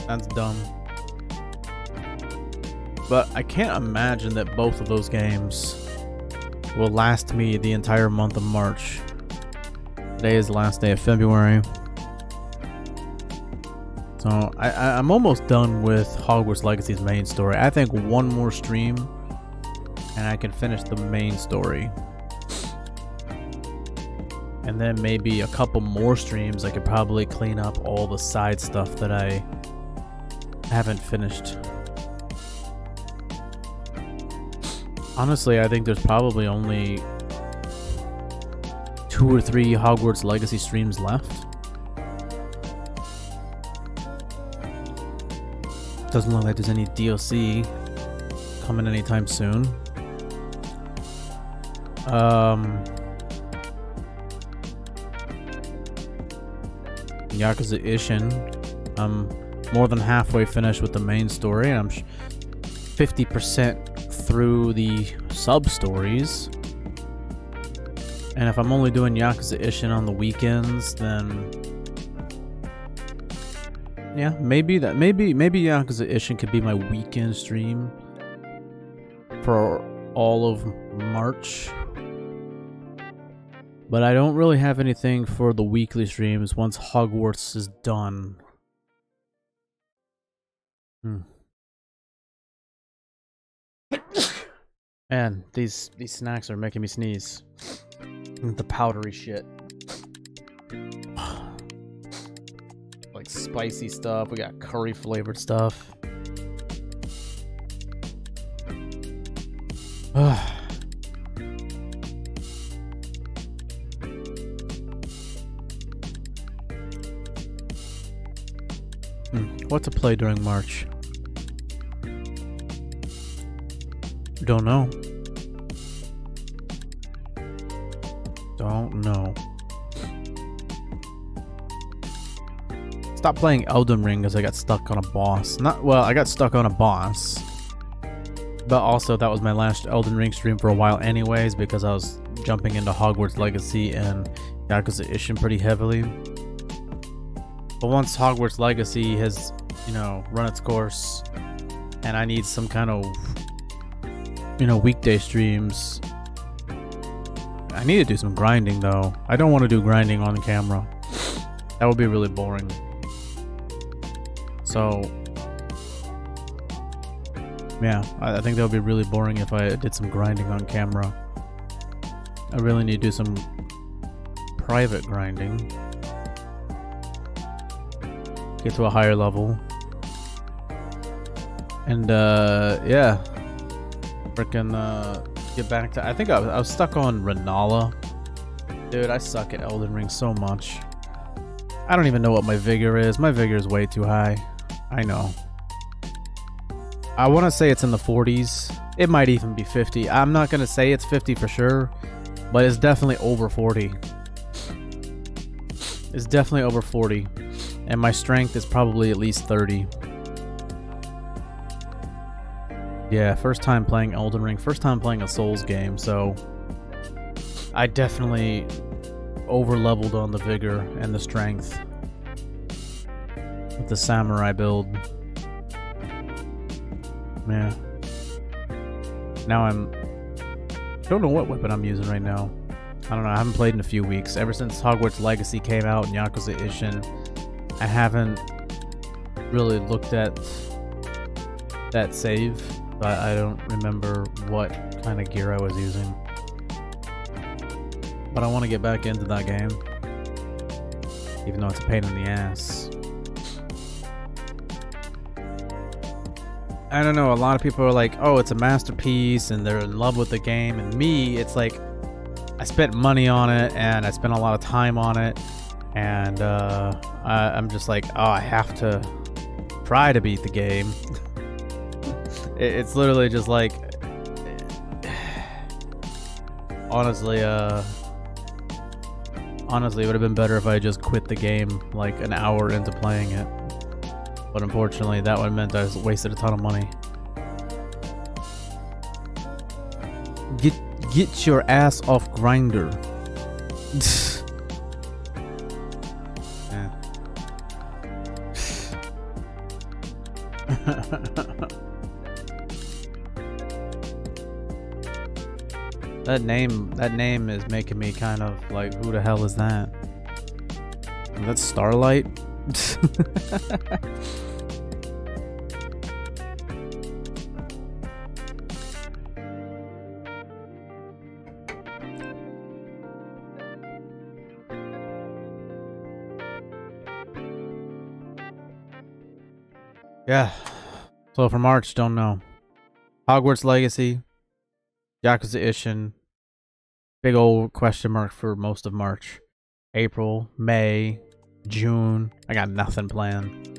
That's dumb. But I can't imagine that both of those games will last me the entire month of March. Today is the last day of February. So I'm almost done with Hogwarts Legacy's main story. I think one more stream and I can finish the main story. And then maybe a couple more streams I could probably clean up all the side stuff that I haven't finished. Honestly, I think there's probably only 2 or 3 Hogwarts Legacy streams left. Doesn't look like there's any DLC coming anytime soon. Yakuza Ishin. I'm more than halfway finished with the main story, and I'm 50% through the sub-stories. And if I'm only doing Yakuza Ishin on the weekends, then yeah, maybe Yakuza Ishin could be my weekend stream for all of March. But I don't really have anything for the weekly streams once Hogwarts is done. Man, these snacks are making me sneeze. The powdery shit. Like spicy stuff. We got curry flavored stuff. What to play during March? Don't know. Don't know. Stop playing Elden Ring because I got stuck on a boss. I got stuck on a boss. But also that was my last Elden Ring stream for a while anyways, because I was jumping into Hogwarts Legacy and Yakuza Ishin pretty heavily. But once Hogwarts Legacy has, run its course, and I need some kind of, weekday streams. I need to do some grinding though. I don't want to do grinding on camera. That would be really boring. So, yeah, I think that would be really boring if I did some grinding on camera. I really need to do some private grinding. Get to a higher level. And, yeah. Freaking, get back to... I think I was stuck on Renala. Dude, I suck at Elden Ring so much. I don't even know what my vigor is. My vigor is way too high. I know. I want to say it's in the 40s. It might even be 50. I'm not going to say it's 50 for sure, but it's definitely over 40. It's definitely over 40. And my strength is probably at least 30. Yeah, first time playing Elden Ring, first time playing a Souls game, so I definitely over-leveled on the vigor and the strength with the samurai build. Yeah. Now don't know what weapon I'm using right now. I don't know, I haven't played in a few weeks. Ever since Hogwarts Legacy came out and Yakuza Ishin, I haven't really looked at that save. But I don't remember what kind of gear I was using. But I want to get back into that game. Even though it's a pain in the ass. I don't know, a lot of people are like, oh, it's a masterpiece and they're in love with the game. And me, it's like, I spent money on it and I spent a lot of time on it. And I'm just like, oh, I have to try to beat the game. It's literally just like, honestly, it would have been better if I just quit the game like an hour into playing it. But unfortunately, that would have meant I wasted a ton of money. Get your ass off Grinder. That name is making me kind of like, who the hell is that? That's Starlight? Yeah. So for March, don't know. Hogwarts Legacy, Yakuza Ishin, big old question mark for most of March. April, May, June, I got nothing planned.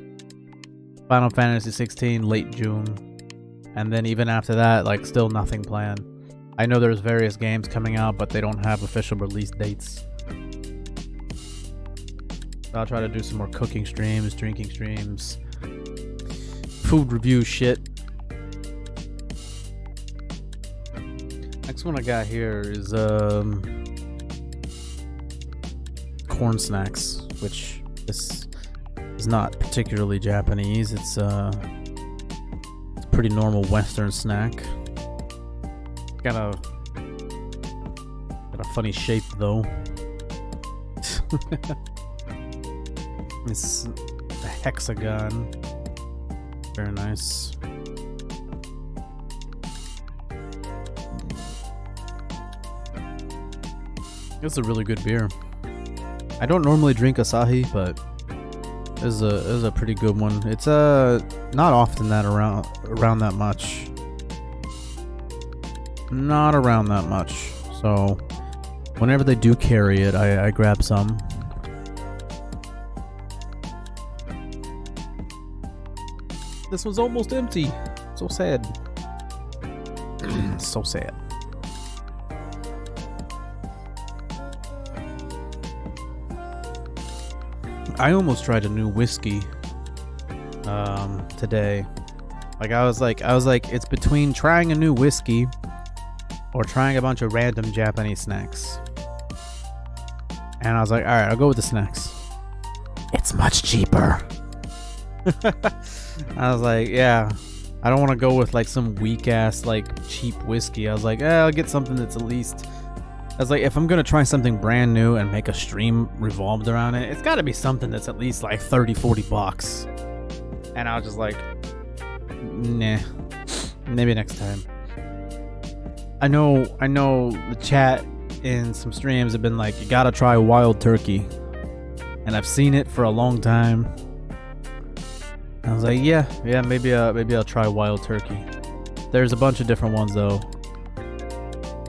Final Fantasy 16, late June. And then even after that, like, still nothing planned. I know there's various games coming out, but they don't have official release dates. I'll try to do some more cooking streams, drinking streams, food review shit. Next one I got here is corn snacks, which is not particularly Japanese. It's a pretty normal Western snack. Got a funny shape though. It's a hexagon. Very nice. It's a really good beer. I don't normally drink Asahi, but this is a pretty good one. It's not often that around that much. Not around that much. So whenever they do carry it, I grab some. This one's almost empty. So sad. So sad. I almost tried a new whiskey today. I was like, it's between trying a new whiskey or trying a bunch of random Japanese snacks. And I was like, alright, I'll go with the snacks. It's much cheaper. I was like, yeah, I don't want to go with like some weak ass like cheap whiskey. I was like, I'll get something that's at least. I was like, if I'm gonna try something brand new and make a stream revolved around it, it's got to be something that's at least like $30-$40. And I was just like, nah, maybe next time. I know the chat in some streams have been like, you gotta try Wild Turkey, and I've seen it for a long time. I was like, yeah, maybe I'll try Wild Turkey. There's a bunch of different ones though.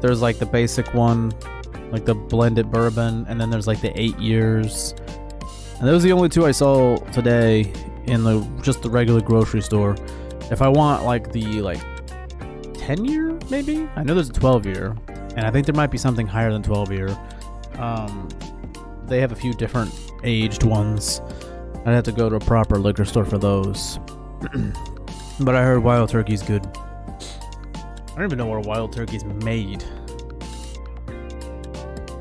There's like the basic one, like the blended bourbon, and then there's like the 8 years. And those are the only two I saw today in just the regular grocery store. If I want like the 10 year, maybe? I know there's a 12 year, and I think there might be something higher than 12 year. They have a few different aged ones. I'd have to go to a proper liquor store for those. But I heard Wild Turkey's good. I don't even know where Wild Turkey's made.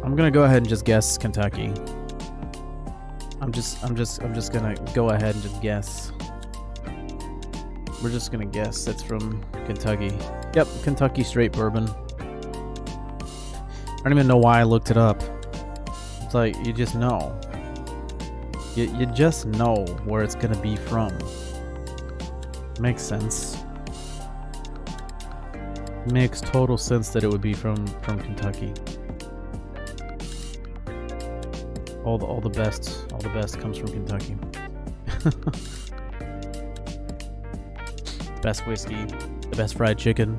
I'm gonna go ahead and just guess Kentucky. I'm just gonna go ahead and just guess. We're just gonna guess it's from Kentucky. Yep, Kentucky straight bourbon. I don't even know why I looked it up. It's like, you just know. You just know where it's gonna be from. Makes sense. Makes total sense that it would be from Kentucky. All the best comes from Kentucky. Best whiskey, the best fried chicken.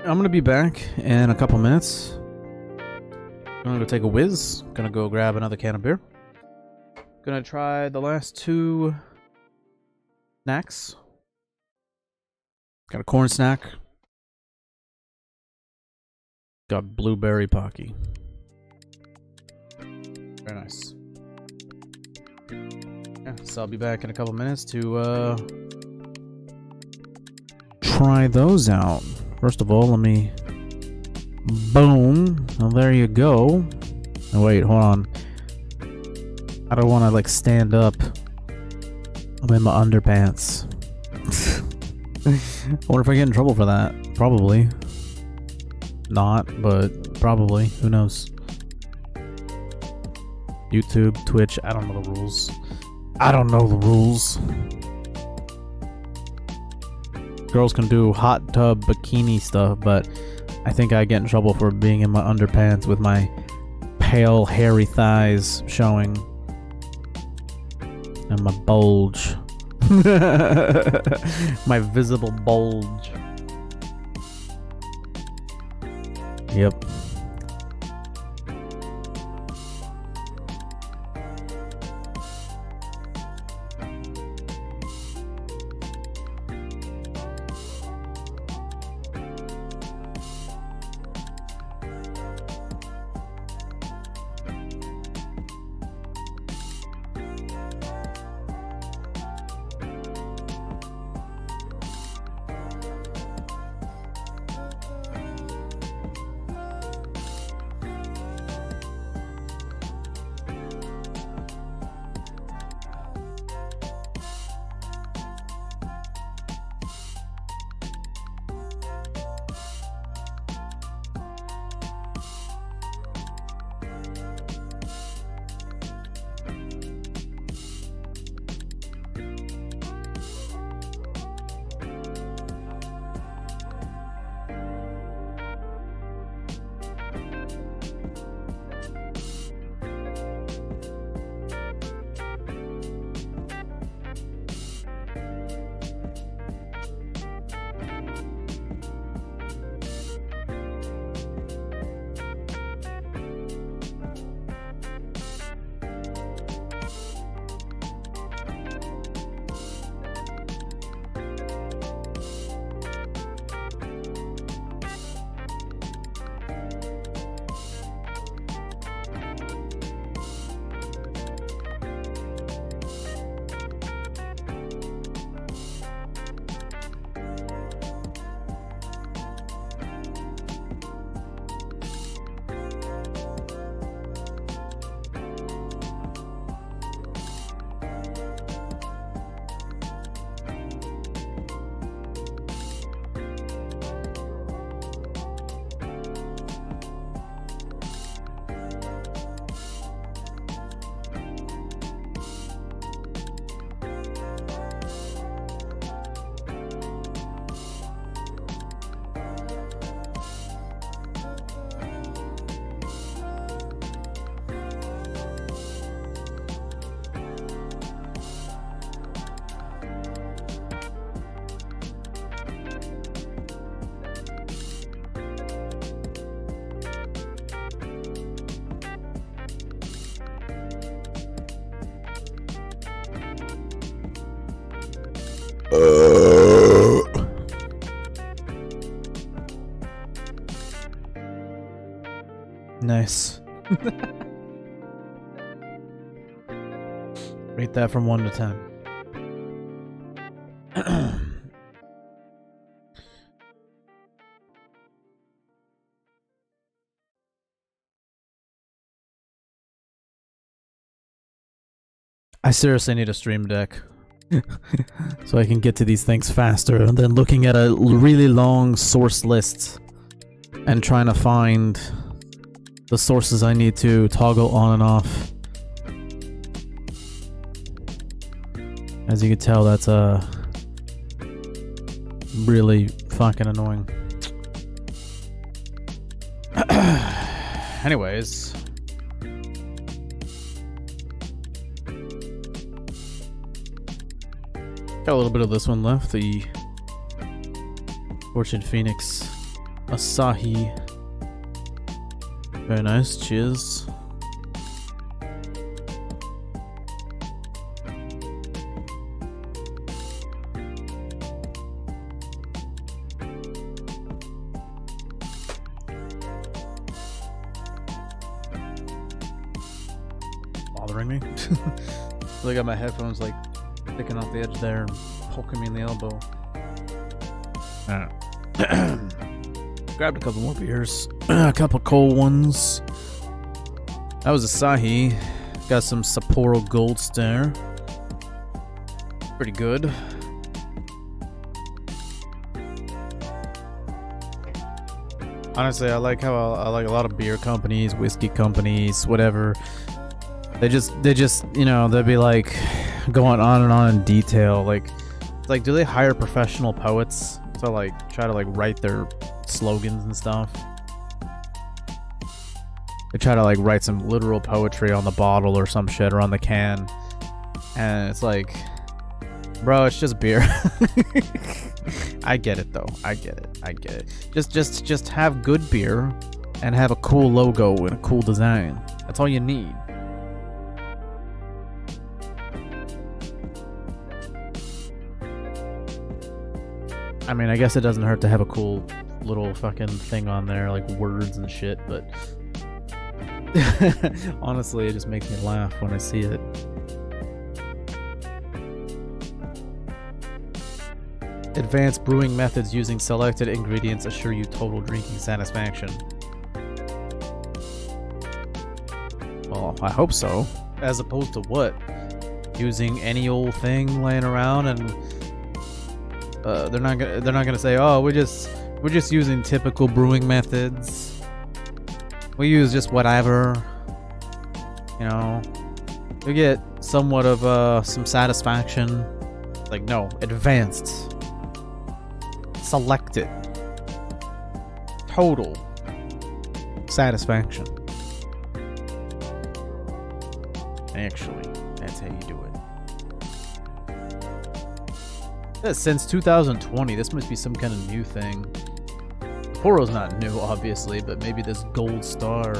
I'm gonna be back in a couple minutes. I'm gonna go take a whiz. Gonna go grab another can of beer. Gonna try the last two snacks. Got a corn snack. Got blueberry Pocky. Very nice. Yeah, so I'll be back in a couple minutes to try those out. First of all, let me... Boom. Well, there you go. Oh, wait, hold on. I don't want to, like, stand up. I'm in my underpants. I wonder if I get in trouble for that. Probably. Not, but probably. Who knows? YouTube, Twitch, I don't know the rules. I don't know the rules. Girls can do hot tub bikini stuff, but I think I get in trouble for being in my underpants with my pale, hairy thighs showing. And my bulge. My visible bulge. Yep. Nice. Rate that from 1 to 10. I seriously need a stream deck so I can get to these things faster than looking at a really long source list and trying to find the sources I need to toggle on and off. As you can tell, that's really fucking annoying. Anyways, got a little bit of this one left, the Fortune Phoenix Asahi. Very nice, cheers. Bothering me. So I got my headphones like sticking off the edge there and poking me in the elbow. Grabbed a couple more beers. A couple cold ones. That was Asahi. Got some Sapporo Gold Star. Pretty good. Honestly, I like how I like a lot of beer companies, whiskey companies, whatever. They just, you know, they'll be like going on and on in detail. Like, do they hire professional poets to like try to like write their slogans and stuff. They try to like write some literal poetry on the bottle or some shit or on the can, and it's like, bro, it's just beer. I get it though. I get it. Just have good beer and have a cool logo and a cool design. That's all you need. I mean, I guess it doesn't hurt to have a cool little fucking thing on there, like words and shit, but honestly, it just makes me laugh when I see it. Advanced brewing methods using selected ingredients assure you total drinking satisfaction. Well, I hope so. As opposed to what? Using any old thing laying around, and they're not gonna say, oh, we're just using typical brewing methods. We use just whatever. You know, you get somewhat of some satisfaction. Like, no, advanced. Selected. Total satisfaction. Actually, that's how you do it. Since 2020, this must be some kind of new thing. Poro's not new, obviously, but maybe this Gold Star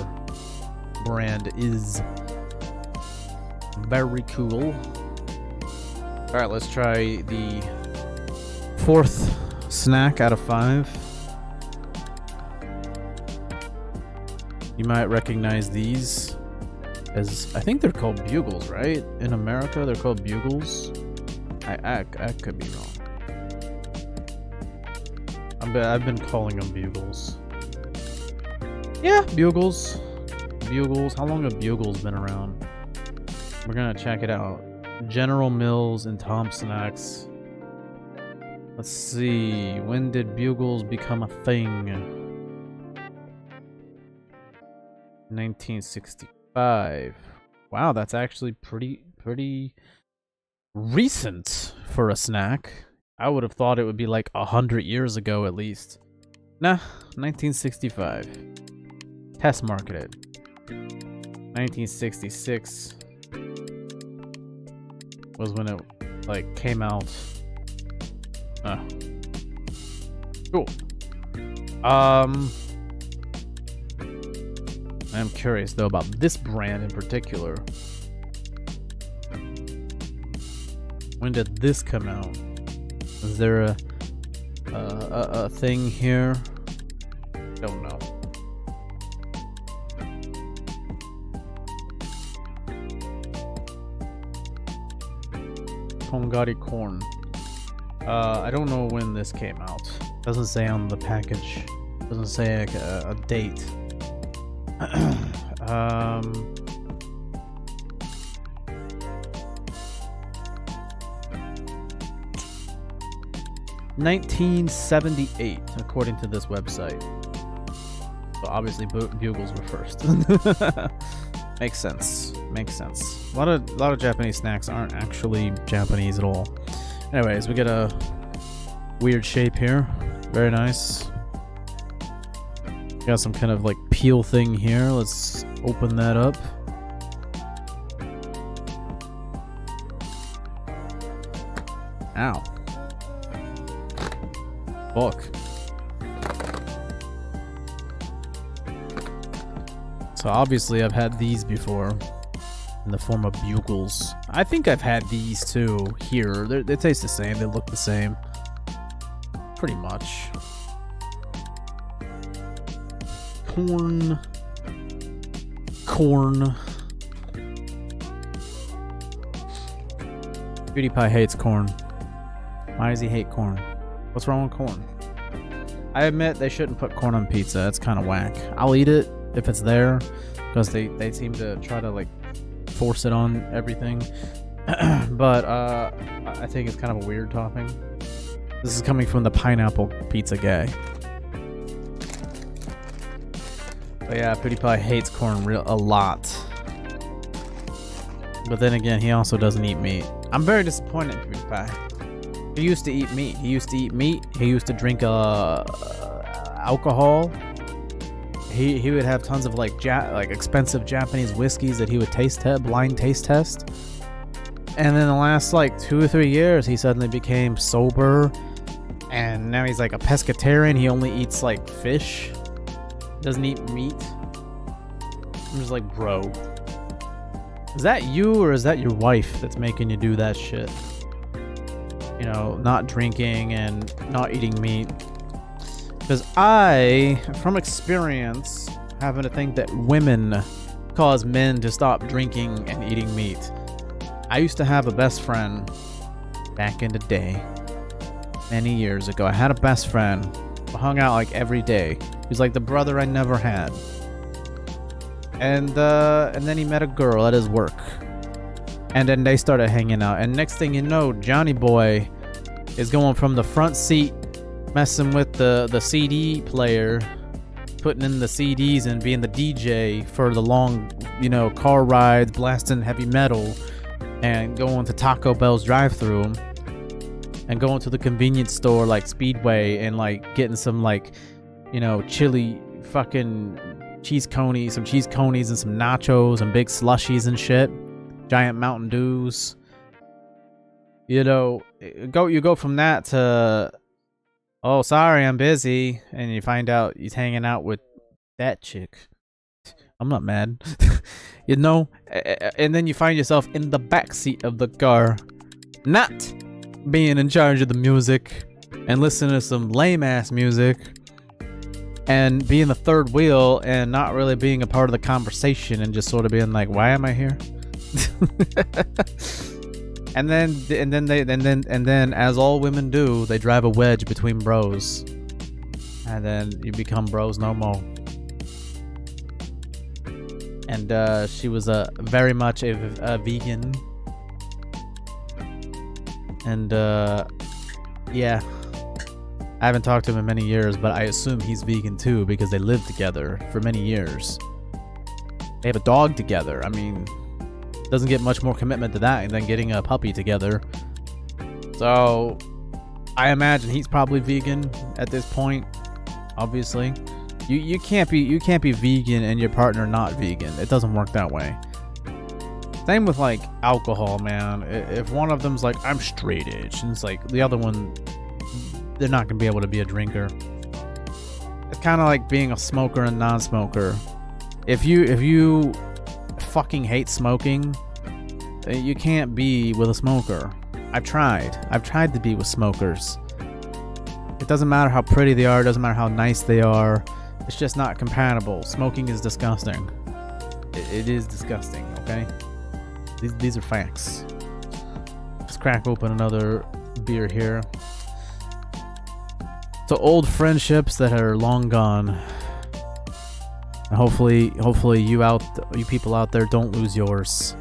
brand is very cool. Alright, let's try the 4th snack out of 5. You might recognize these as, I think they're called Bugles, right? In America, they're called Bugles. I could be wrong. I've been calling them Bugles. Yeah, Bugles. Bugles. How long have Bugles been around? We're gonna check it out. General Mills and Tom Snacks. Let's see. When did Bugles become a thing? 1965. Wow, that's actually pretty recent for a snack. I would have thought it would be like 100 years ago at least. Nah, 1965. Test marketed. 1966 was when it like came out. Cool. I'm curious though about this brand in particular. When did this come out? Is there a thing here? Don't know. Tongari corn. I don't know when this came out. Doesn't say on the package. Doesn't say like a date. 1978, according to this website. So obviously Bugles were first. Makes sense. Makes sense. A lot of Japanese snacks aren't actually Japanese at all. Anyways, we get a weird shape here. Very nice. Got some kind of like peel thing here. Let's open that up. Ow. Fuck. So obviously I've had these before in the form of Bugles. I think I've had these too here. They taste the same. They look the same. Pretty much. Corn. PewDiePie hates corn. Why does he hate corn? What's wrong with corn? I admit they shouldn't put corn on pizza. That's kind of whack. I'll eat it if it's there, because they seem to try to like force it on everything. But I think it's kind of a weird topping. This is coming from the pineapple pizza guy. But yeah, PewDiePie hates corn a lot. But then again, he also doesn't eat meat. I'm very disappointed in PewDiePie. He used to eat meat. He used to drink alcohol. He would have tons of like expensive Japanese whiskeys that he would blind taste test. And then the last like 2 or 3 years, he suddenly became sober, and now he's like a pescatarian. He only eats like fish, doesn't eat meat. I'm just like, bro, is that you or is that your wife that's making you do that shit? You know, not drinking and not eating meat. Because I, from experience, happen to think that women cause men to stop drinking and eating meat. I used to have a best friend back in the day, many years ago. I had a best friend who hung out like every day. He was like the brother I never had. And then he met a girl at his work. And then they started hanging out. And next thing you know, Johnny Boy is going from the front seat, messing with the CD player, putting in the CDs and being the DJ for the long, you know, car rides, blasting heavy metal, and going to Taco Bell's drive-thru, and going to the convenience store like Speedway and like getting some like, you know, chili fucking cheese conies, some cheese conies and some nachos and big slushies and shit, giant Mountain Dews. You know, you go from that to, oh, sorry, I'm busy, and you find out he's hanging out with that chick. I'm not mad. You know, and then you find yourself in the backseat of the car, not being in charge of the music and listening to some lame-ass music, and being the third wheel and not really being a part of the conversation and just sort of being like, why am I here? And then, as all women do, they drive a wedge between bros, and then you become bros no more. And she was very much a vegan, and yeah, I haven't talked to him in many years, but I assume he's vegan too because they lived together for many years. They have a dog together. I mean, doesn't get much more commitment to that than getting a puppy together. So I imagine he's probably vegan at this point. Obviously, you can't be vegan and your partner not vegan. It doesn't work that way. Same with like alcohol, man. If one of them's like, I'm straight edge, and it's like the other one, they're not gonna be able to be a drinker. It's kind of like being a smoker and non-smoker. If you fucking hate smoking, you can't be with a smoker. I've tried to be with smokers. It doesn't matter how pretty they are, it doesn't matter how nice they are, it's just not compatible. Smoking is disgusting. It is disgusting, okay? These are facts. Let's crack open another beer here. So old friendships that are long gone. And hopefully you people out there don't lose yours.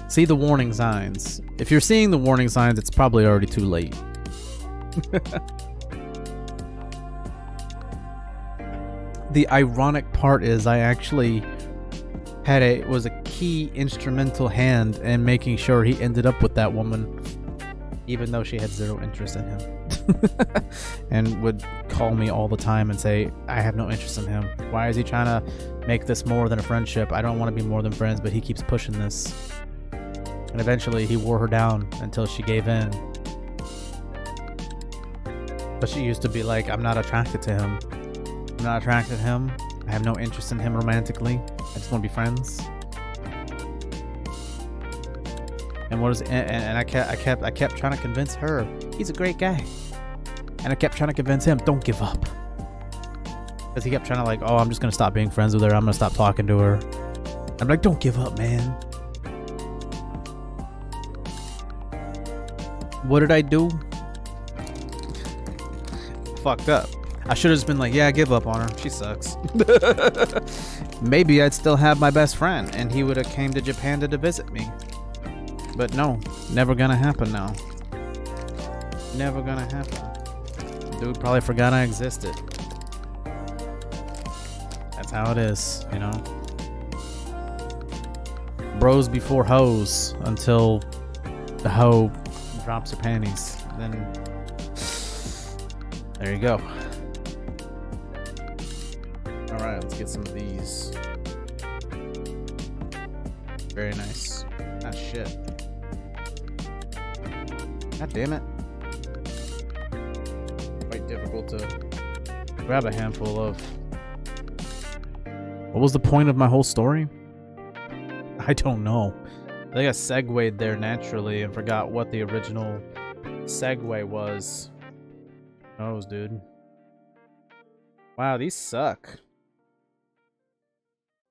See the warning signs. If you're seeing the warning signs, it's probably already too late. The ironic part is I actually was a key instrumental hand in making sure he ended up with that woman, even though she had zero interest in him. And would call me all the time and say, I have no interest in him. Why is he trying to make this more than a friendship? I don't want to be more than friends, but he keeps pushing this. And eventually he wore her down until she gave in. But she used to be like, I'm not attracted to him. I'm not attracted to him. I have no interest in him romantically. I just want to be friends. And I kept trying to convince her he's a great guy. And I kept trying to convince him, don't give up. Because he kept trying to like, oh, I'm just gonna stop being friends with her. I'm gonna stop talking to her. I'm like, don't give up, man. What did I do? Fucked up. I should have just been like, yeah, give up on her. She sucks. Maybe I'd still have my best friend and he would have came to Japan to visit me. But no, never gonna happen now. Never gonna happen. Dude probably forgot I existed. That's how it is, you know? Bros before hoes until the hoe drops her panties. Then there you go. Alright, let's get some of these. Very nice. Ah, shit. God damn it. Quite difficult to grab a handful of. What was the point of my whole story? I don't know. I think I segued there naturally and forgot what the original segue was. Who knows, dude? Wow, these suck.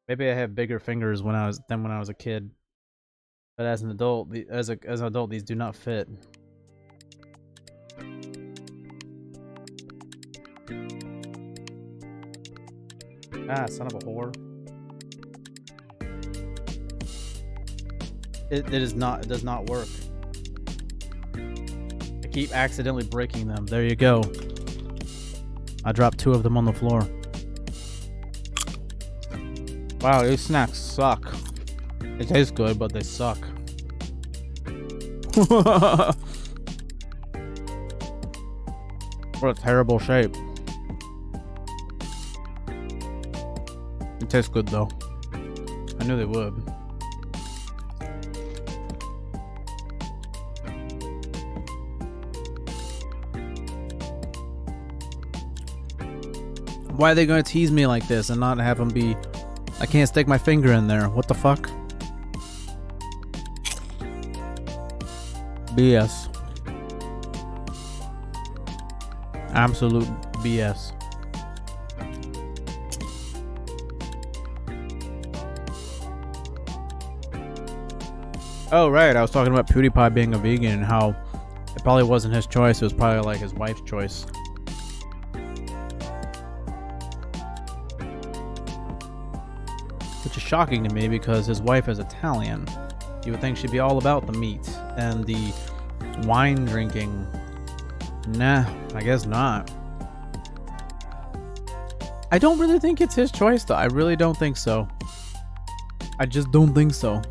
Maybe I have bigger fingers when I was a kid. But as an adult, as an adult, these do not fit. Ah, son of a whore. It does not work. I keep accidentally breaking them. There you go. I dropped 2 of them on the floor. Wow, these snacks suck. They taste good, but they suck. What a terrible shape. It tastes good though. I knew they would. Why are they gonna tease me like this and not have them be... I can't stick my finger in there. What the fuck? BS. Absolute BS. Oh, right. I was talking about PewDiePie being a vegan and how it probably wasn't his choice. It was probably like his wife's choice. Which is shocking to me because his wife is Italian. You would think she'd be all about the meat and the wine drinking. Nah, I guess not. I don't really think it's his choice though. I really don't think so. I just don't think so.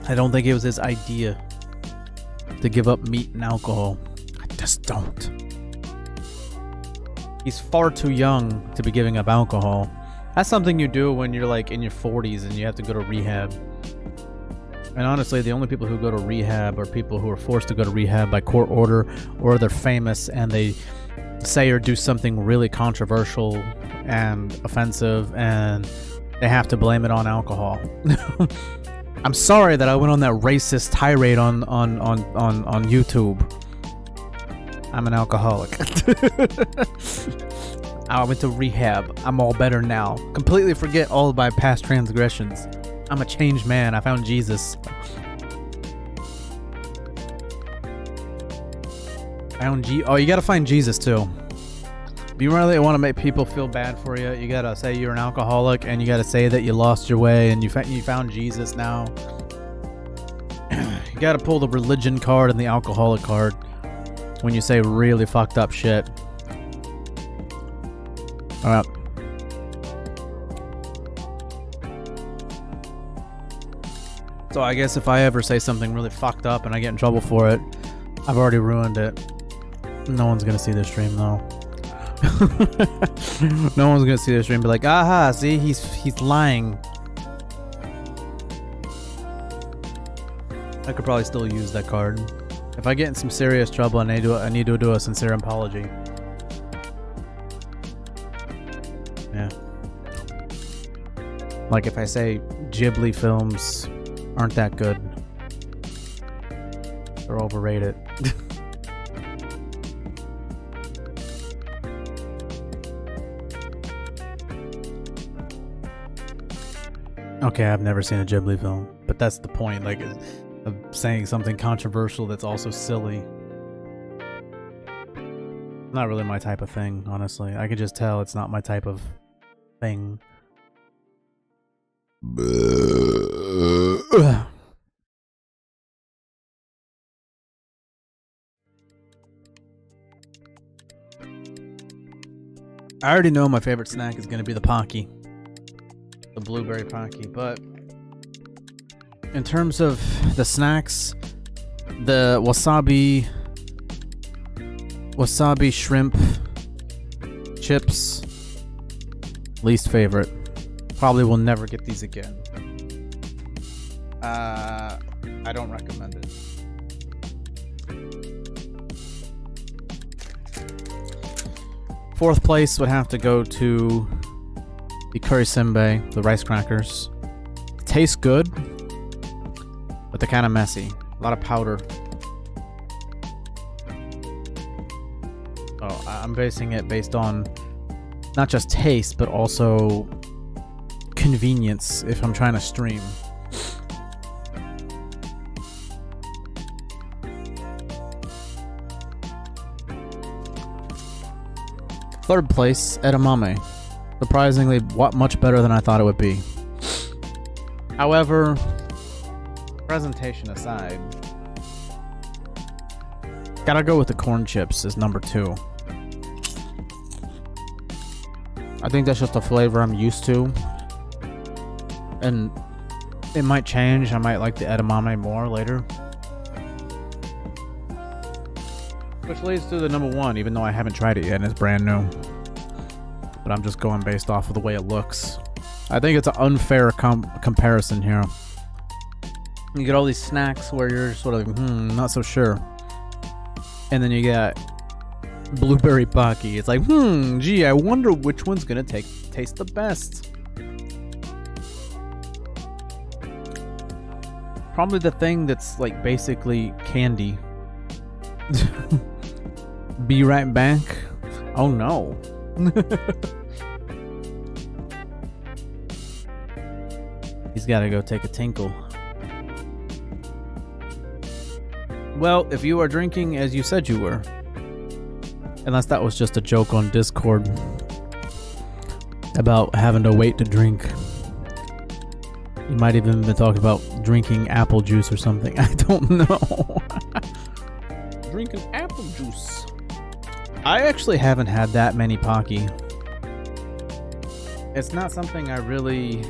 I don't think it was his idea to give up meat and alcohol. I just don't. He's far too young to be giving up alcohol. That's something you do when you're like in your 40s and you have to go to rehab. And honestly, the only people who go to rehab are people who are forced to go to rehab by court order, or they're famous and they say or do something really controversial and offensive and they have to blame it on alcohol. I'm sorry that I went on that racist tirade on YouTube. I'm an alcoholic. I went to rehab. I'm all better now. Completely forget all of my past transgressions. I'm a changed man. I found Jesus. Oh, you gotta find Jesus too. If you really want to make people feel bad for you, you gotta say you're an alcoholic and you gotta say that you lost your way and you found Jesus now. You gotta pull the religion card and the alcoholic card when you say really fucked up shit. Alright. So I guess if I ever say something really fucked up and I get in trouble for it, I've already ruined it. No one's gonna see this stream though. No one's gonna see this stream and be like, aha, see, he's lying. I could probably still use that card. If I get in some serious trouble and I need to do a sincere apology. Yeah. Like if I say Ghibli films aren't that good. They're overrated. Okay, I've never seen a Ghibli film, but that's the point, like, of saying something controversial that's also silly. Not really my type of thing, honestly. I could just tell it's not my type of thing. I already know my favorite snack is going to be the Pocky. The blueberry Pocky, but in terms of the snacks, the wasabi Wasabi shrimp chips. Least favorite. Probably will never get these again. I don't recommend it. Fourth place would have to go to the curry senbei, the rice crackers. Tastes good, but they're kind of messy. A lot of powder. Oh, I'm basing it based on not just taste, but also convenience if I'm trying to stream. Third place, edamame. Surprisingly, much better than I thought it would be. However, presentation aside, gotta go with the corn chips as number 2. I think that's just a flavor I'm used to. And it might change. I might like the edamame more later. Which leads to the number 1, even though I haven't tried it yet and it's brand new. But I'm just going based off of the way it looks. I think it's an unfair comparison here. You get all these snacks where you're sort of like, not so sure. And then you get blueberry Pocky. It's like, gee, I wonder which one's gonna taste the best. Probably the thing that's like basically candy. Be right back. Oh no. He's gotta go take a tinkle. Well, if you are drinking as you said you were, unless that was just a joke on Discord about having to wait to drink. You might even been talking about drinking apple juice or something. I don't know. Drinking apple juice. I actually haven't had that many Pocky. It's not something I really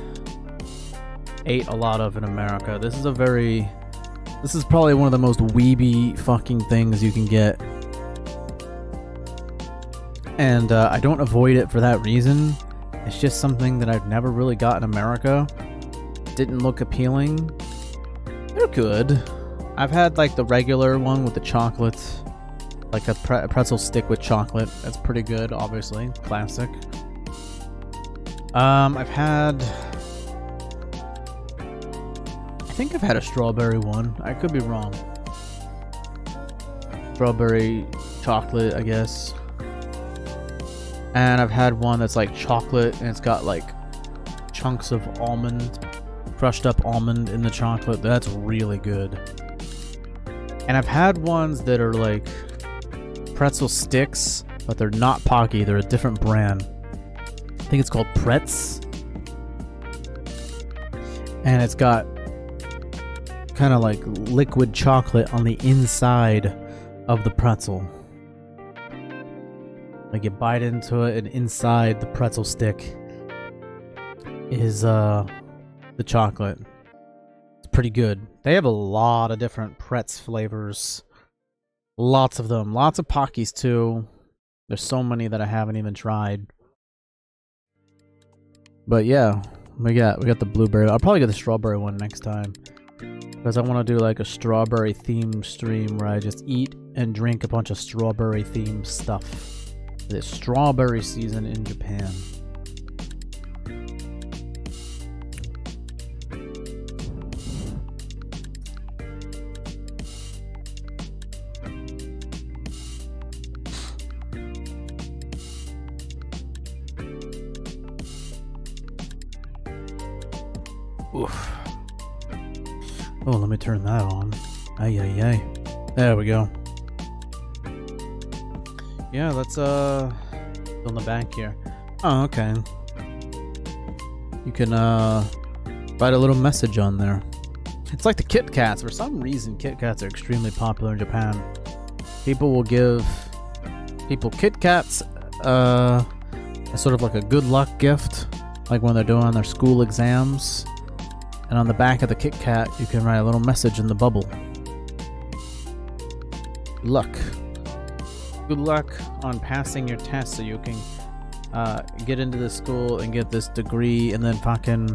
ate a lot of in America. This is probably one of the most weeby fucking things you can get. And I don't avoid it for that reason. It's just something that I've never really got in America. Didn't look appealing. They're good. I've had like the regular one with the chocolate, like a pretzel stick with chocolate. That's pretty good, obviously. Classic. I've had... I think I've had a strawberry one. I could be wrong. Strawberry chocolate, I guess. And I've had one that's like chocolate and it's got like chunks of almond, crushed up almond in the chocolate. That's really good. And I've had ones that are like pretzel sticks, but they're not Pocky. They're a different brand. I think it's called Pretz. And it's got kind of like liquid chocolate on the inside of the pretzel. Like you bite into it and inside the pretzel stick is the chocolate. It's pretty good. They have a lot of different Pretz flavors. Lots of them. Lots of Pockies too. There's so many that I haven't even tried. But yeah, we got the blueberry. I'll probably get the strawberry one next time. Because I want to do like a strawberry themed stream where I just eat and drink a bunch of strawberry themed stuff. It's strawberry season in Japan. Oof. Oh, let me turn that on. Ay, ay, ay. There we go. Yeah, let's, fill in the back here. Oh, okay. You can, write a little message on there. It's like the Kit Kats. For some reason, Kit Kats are extremely popular in Japan. People will give people Kit Kats, as sort of like a good luck gift. Like when they're doing their school exams. And on the back of the Kit Kat, you can write a little message in the bubble. Luck. Good luck on passing your test so you can get into this school and get this degree, and then fucking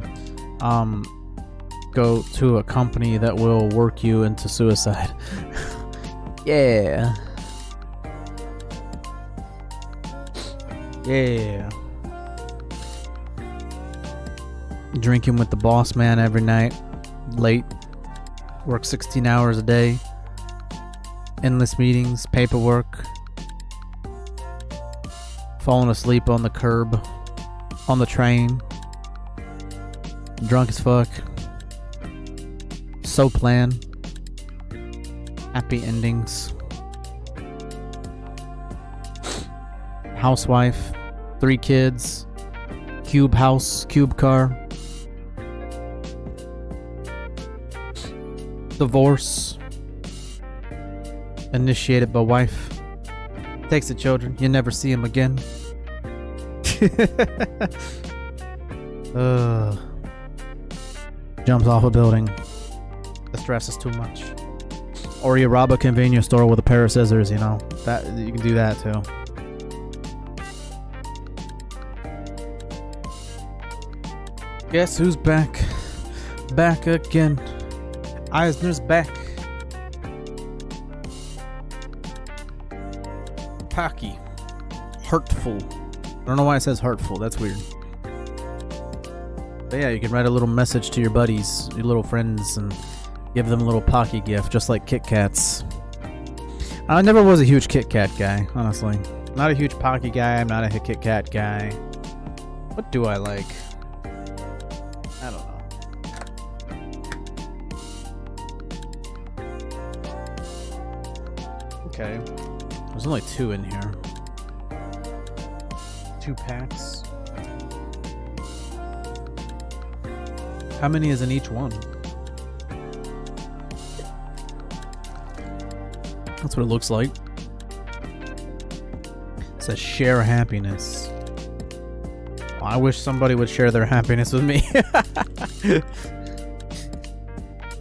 go to a company that will work you into suicide. Yeah. Yeah. Drinking with the boss man every night. Late. Work 16 hours a day. Endless meetings, paperwork. Falling asleep on the curb. On the train. Drunk as fuck. So planned. Happy endings. Housewife. 3 kids. Cube house. Cube car. Divorce. Initiated by wife. Takes the children. You never see them again. Jumps off a building. The stress is too much. Or you rob a convenience store with a pair of scissors, you know. That you can do that too. Guess who's back? Back again. Eisner's back. Tacky. Hurtful. I don't know why it says hurtful. That's weird. But yeah, you can write a little message to your buddies, your little friends, and give them a little Pocky gift, just like Kit Kats. I never was a huge Kit Kat guy, honestly. Not a huge Pocky guy. I'm not a Kit Kat guy. What do I like? I don't know. Okay. There's only 2 in here. 2 packs. How many is in each one? That's what it looks like. It says share happiness. Well, I wish somebody would share their happiness with me.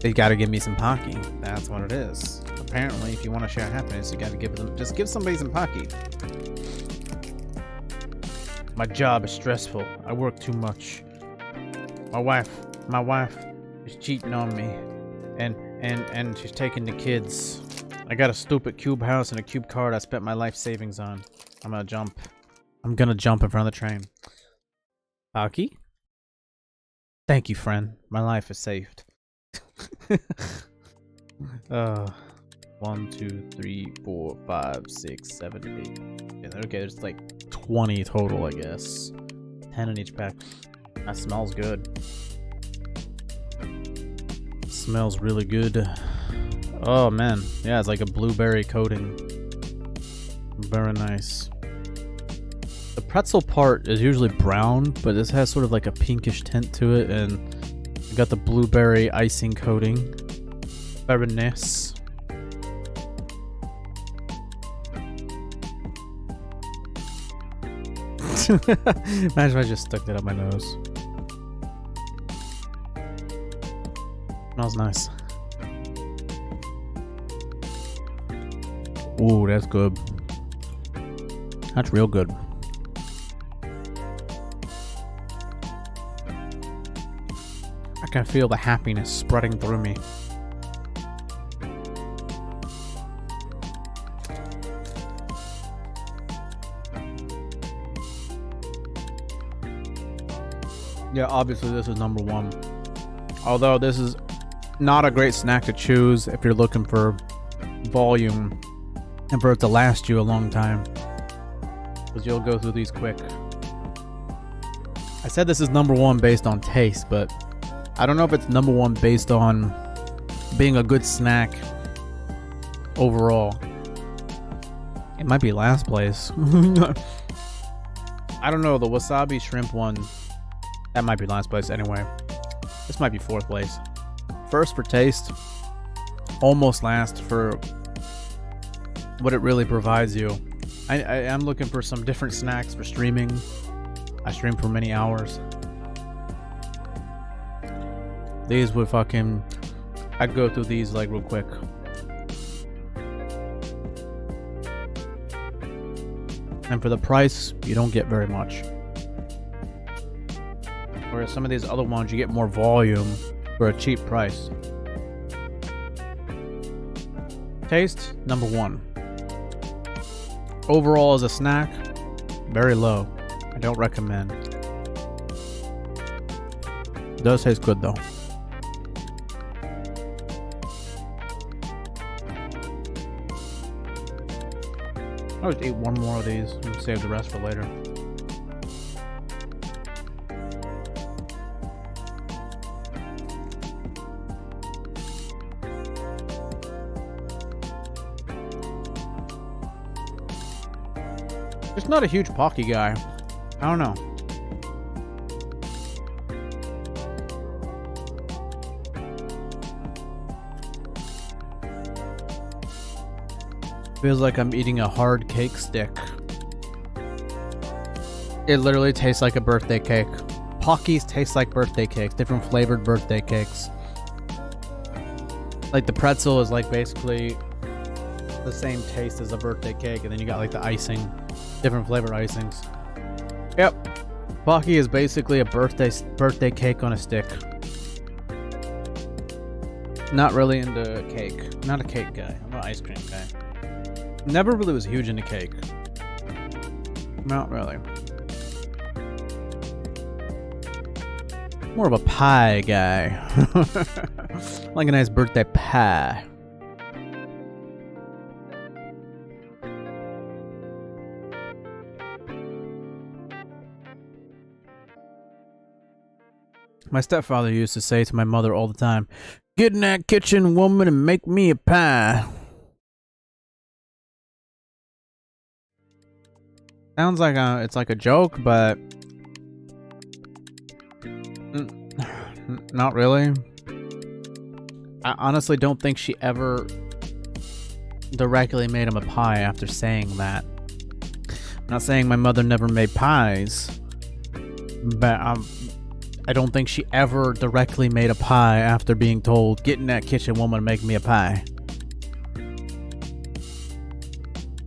They gotta give me some Pocky. That's what it is. Apparently, if you want to share happiness, you gotta give them. Just give somebody some Pocky. My job is stressful. I work too much. My wife is cheating on me, and she's taking the kids. I got a stupid cube house and a cube car I spent my life savings on. I'm gonna jump. I'm gonna jump in front of the train. Pocky? Thank you, friend. My life is saved. 1, 2, 3, 4, 5, 6, 7, 8. Yeah, okay, there's like 20 total, I guess. 10 in each pack. That smells good. Smells really good. Oh man, yeah, it's like a blueberry coating. Very nice. The pretzel part is usually brown, but this has sort of like a pinkish tint to it, and I got the blueberry icing coating. Very nice. Imagine if I just stuck that up my nose. Smells nice. Ooh, that's good. That's real good. I can feel the happiness spreading through me. Yeah, obviously this is number 1. Although this is not a great snack to choose if you're looking for volume and for it to last you a long time, because you'll go through these quick. I said this is number 1 based on taste, but I don't know if it's number 1 based on being a good snack overall. It might be last place. I don't know, the wasabi shrimp one, that might be last place anyway. This might be 4th place. First for taste, almost last for what it really provides you. I am looking for some different snacks for streaming. I stream for many hours. These would fucking... I'd go through these like real quick. And for the price, you don't get very much. Whereas some of these other ones, you get more volume for a cheap price. Taste, number 1. Overall as a snack, very low. I don't recommend. It does taste good though. I'll just eat one more of these and save the rest for later. Just not a huge Pocky guy. I don't know. Feels like I'm eating a hard cake stick. It literally tastes like a birthday cake. Pockies taste like birthday cakes, different flavored birthday cakes. Like the pretzel is like basically the same taste as a birthday cake, and then you got like the icing, different flavored icings. Yep. Pocky is basically a birthday cake on a stick. Not really into cake. Not a cake guy. I'm an ice cream guy. Never really was huge into cake. Not really. More of a pie guy. Like a nice birthday pie. My stepfather used to say to my mother all the time, "Get in that kitchen, woman, and make me a pie." Sounds like it's like a joke, but not really. I honestly don't think she ever directly made him a pie after saying that. I'm not saying my mother never made pies, but I don't think she ever directly made a pie after being told, "Get in that kitchen, woman, and make me a pie."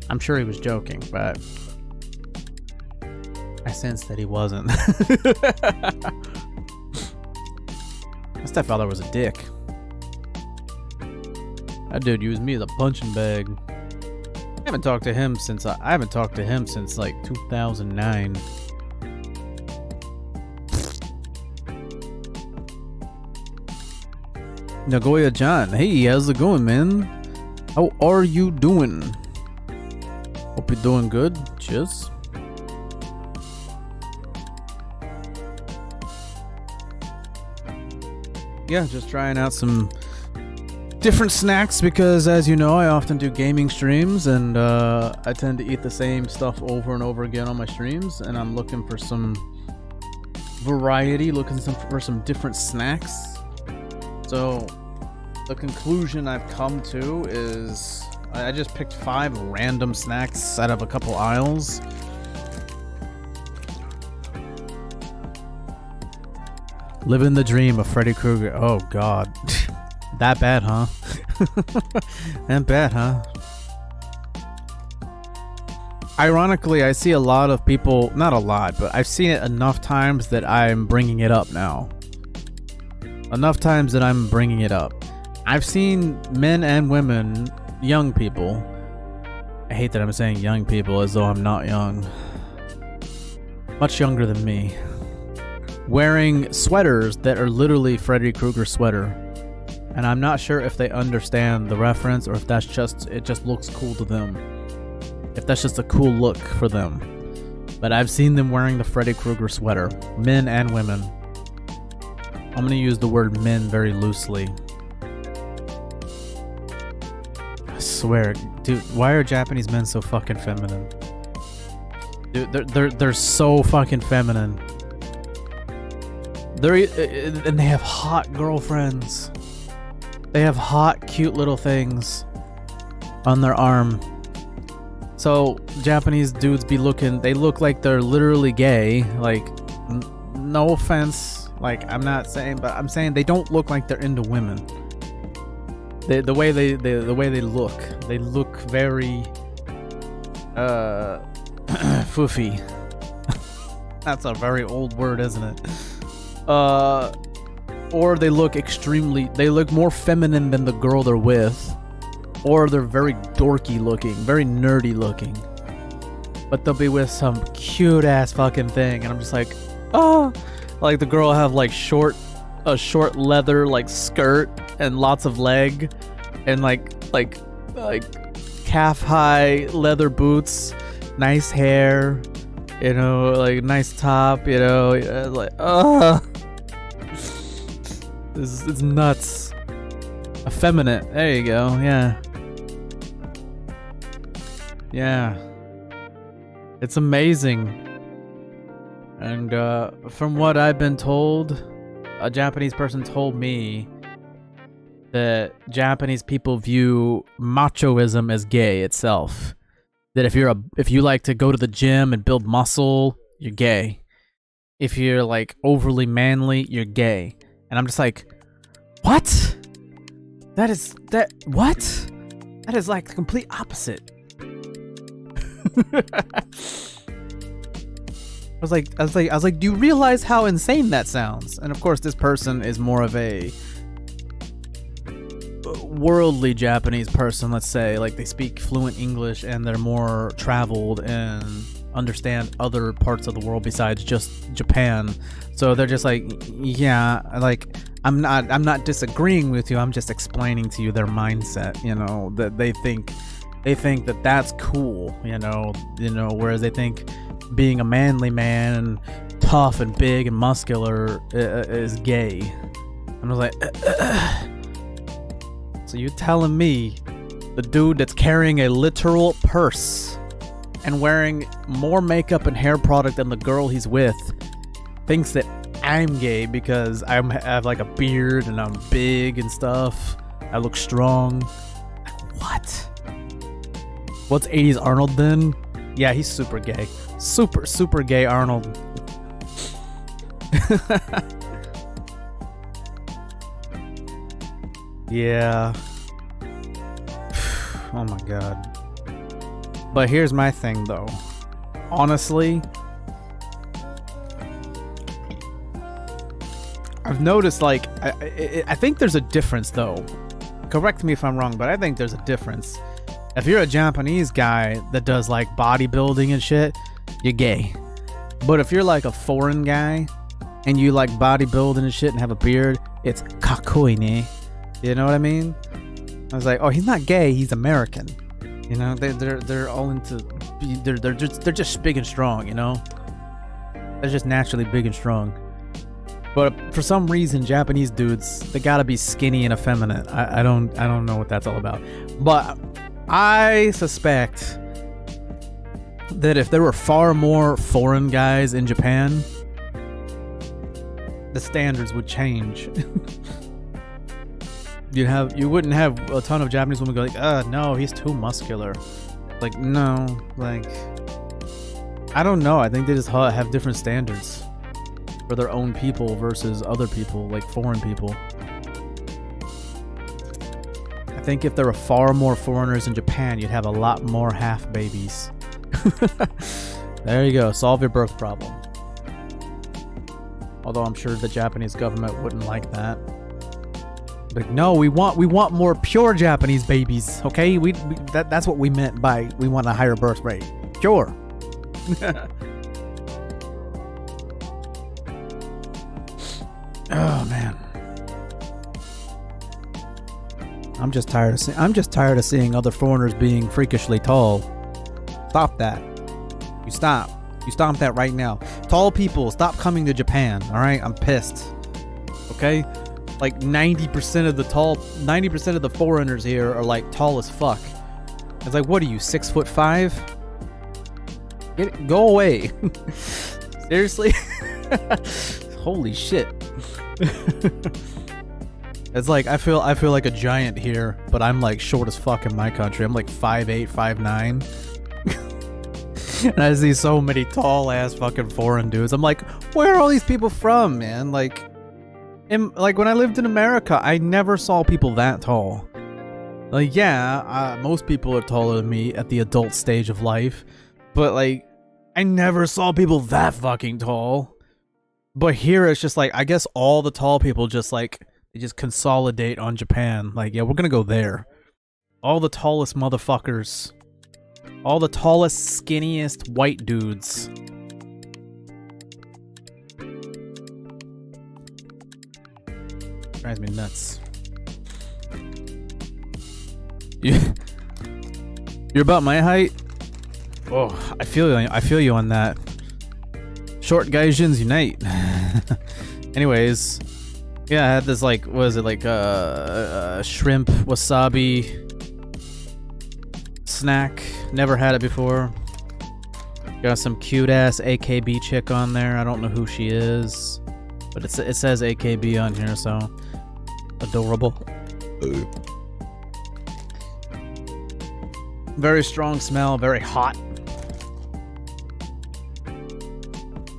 I'm sure he was joking, but I sensed that he wasn't. My stepfather was a dick. That dude used me as a punching bag. I haven't talked to him since like 2009. Nagoya John, hey, how's it going, man? How are you doing? Hope you're doing good. Cheers. Yeah, just trying out some different snacks because, as you know, I often do gaming streams, and I tend to eat the same stuff over and over again on my streams, and I'm looking for some variety, looking for some different snacks. So the conclusion I've come to is I just picked 5 random snacks out of a couple aisles. Living the dream of Freddy Krueger. Oh god. That bad, huh? That bad, huh? Ironically, I see a lot of people, not a lot, but I've seen it enough times that I'm bringing it up now. Enough times that I'm bringing it up. I've seen men and women, young people. I hate that I'm saying young people as though I'm not young. Much younger than me. Wearing sweaters that are literally Freddy Krueger sweater. And I'm not sure if they understand the reference or if that's just, it just looks cool to them. If that's just a cool look for them. But I've seen them wearing the Freddy Krueger sweater. Men and women. I'm gonna use the word men very loosely. I swear, dude, why are Japanese men so fucking feminine? Dude, they're so fucking feminine. And they have hot girlfriends. They have hot, cute little things on their arm. So Japanese dudes be looking, they look like they're literally gay. Like, no offense. Like, I'm not saying, but I'm saying they don't look like they're into women. The way they look very Foofy. That's a very old word, isn't it? Or they look more feminine than the girl they're with, or they're very dorky looking, very nerdy looking, but they'll be with some cute ass fucking thing, and I'm just like, oh, like the girl will have like a short leather like skirt and lots of leg, and like calf high leather boots, nice hair, you know, like nice top, you know, like it's nuts. Effeminate. There you go. Yeah. Yeah. It's amazing. And from what I've been told, a Japanese person told me that Japanese people view machoism as gay itself. That if you like to go to the gym and build muscle, you're gay. If you're like overly manly, you're gay. And I'm just like, what? That is like the complete opposite. I was like, do you realize how insane that sounds? And of course, this person is more of a worldly Japanese person, let's say. Like, they speak fluent English and they're more traveled and understand other parts of the world besides just Japan. So they're just like, yeah, like, I'm not disagreeing with you, I'm just explaining to you their mindset, you know, that they think that that's cool, you know, whereas they think being a manly man and tough and big and muscular is gay. And I was like, so you're telling me the dude that's carrying a literal purse and wearing more makeup and hair product than the girl he's with thinks that I'm gay because I have like a beard and I'm big and stuff, I look strong? What? What's 80s Arnold then? Yeah, he's super gay. Super gay Arnold. Yeah. Oh my god. But here's my thing though. Honestly, I've noticed, like, I think there's a difference though. Correct me if I'm wrong, but I think there's a difference. If you're a Japanese guy that does like bodybuilding and shit, you're gay. But if you're like a foreign guy and you like bodybuilding and shit and have a beard, it's kakoi ne. You know what I mean? I was like, oh, he's not gay, he's American. You know, they're all into, they're just big and strong, you know? They're just naturally big and strong. But for some reason, Japanese dudes, they gotta be skinny and effeminate. I don't know what that's all about. But I suspect that if there were far more foreign guys in Japan, the standards would change. You wouldn't have a ton of Japanese women go like, no, he's too muscular. Like, no, like, I don't know. I think they just have different standards for their own people versus other people, like foreign people. I think if there were far more foreigners in Japan, you'd have a lot more half babies. There you go. Solve your birth problem. Although I'm sure the Japanese government wouldn't like that. Like, no, we want more pure Japanese babies. Okay, that's what we meant by we want a higher birth rate. Pure. Oh man, I'm just tired of seeing other foreigners being freakishly tall. Stop that. You stop that right now. Tall people, stop coming to Japan. All right, I'm pissed. Okay, like 90% of the foreigners here are like tall as fuck. It's like, what are you, 6'5"? Go away. Seriously. Holy shit. It's like I feel like a giant here, but I'm like short as fuck in my country. I'm like 5'8", 5'9". And I see so many tall ass fucking foreign dudes. I'm like, where are all these people from, man? Like when I lived in America, I never saw people that tall. Like, yeah, most people are taller than me at the adult stage of life, but like I never saw people that fucking tall. But here it's just like, I guess all the tall people just like, they just consolidate on Japan. Like, yeah, we're gonna go there. All the tallest motherfuckers. All the tallest, skinniest white dudes. Drives me nuts. You're about my height? Oh, I feel you on that. Short Gaijins unite. Anyways, yeah, I had this like, what is it, like shrimp wasabi snack. Never had it before. Got some cute ass AKB chick on there. I don't know who she is, but it says AKB on here, so adorable. Very strong smell, very hot.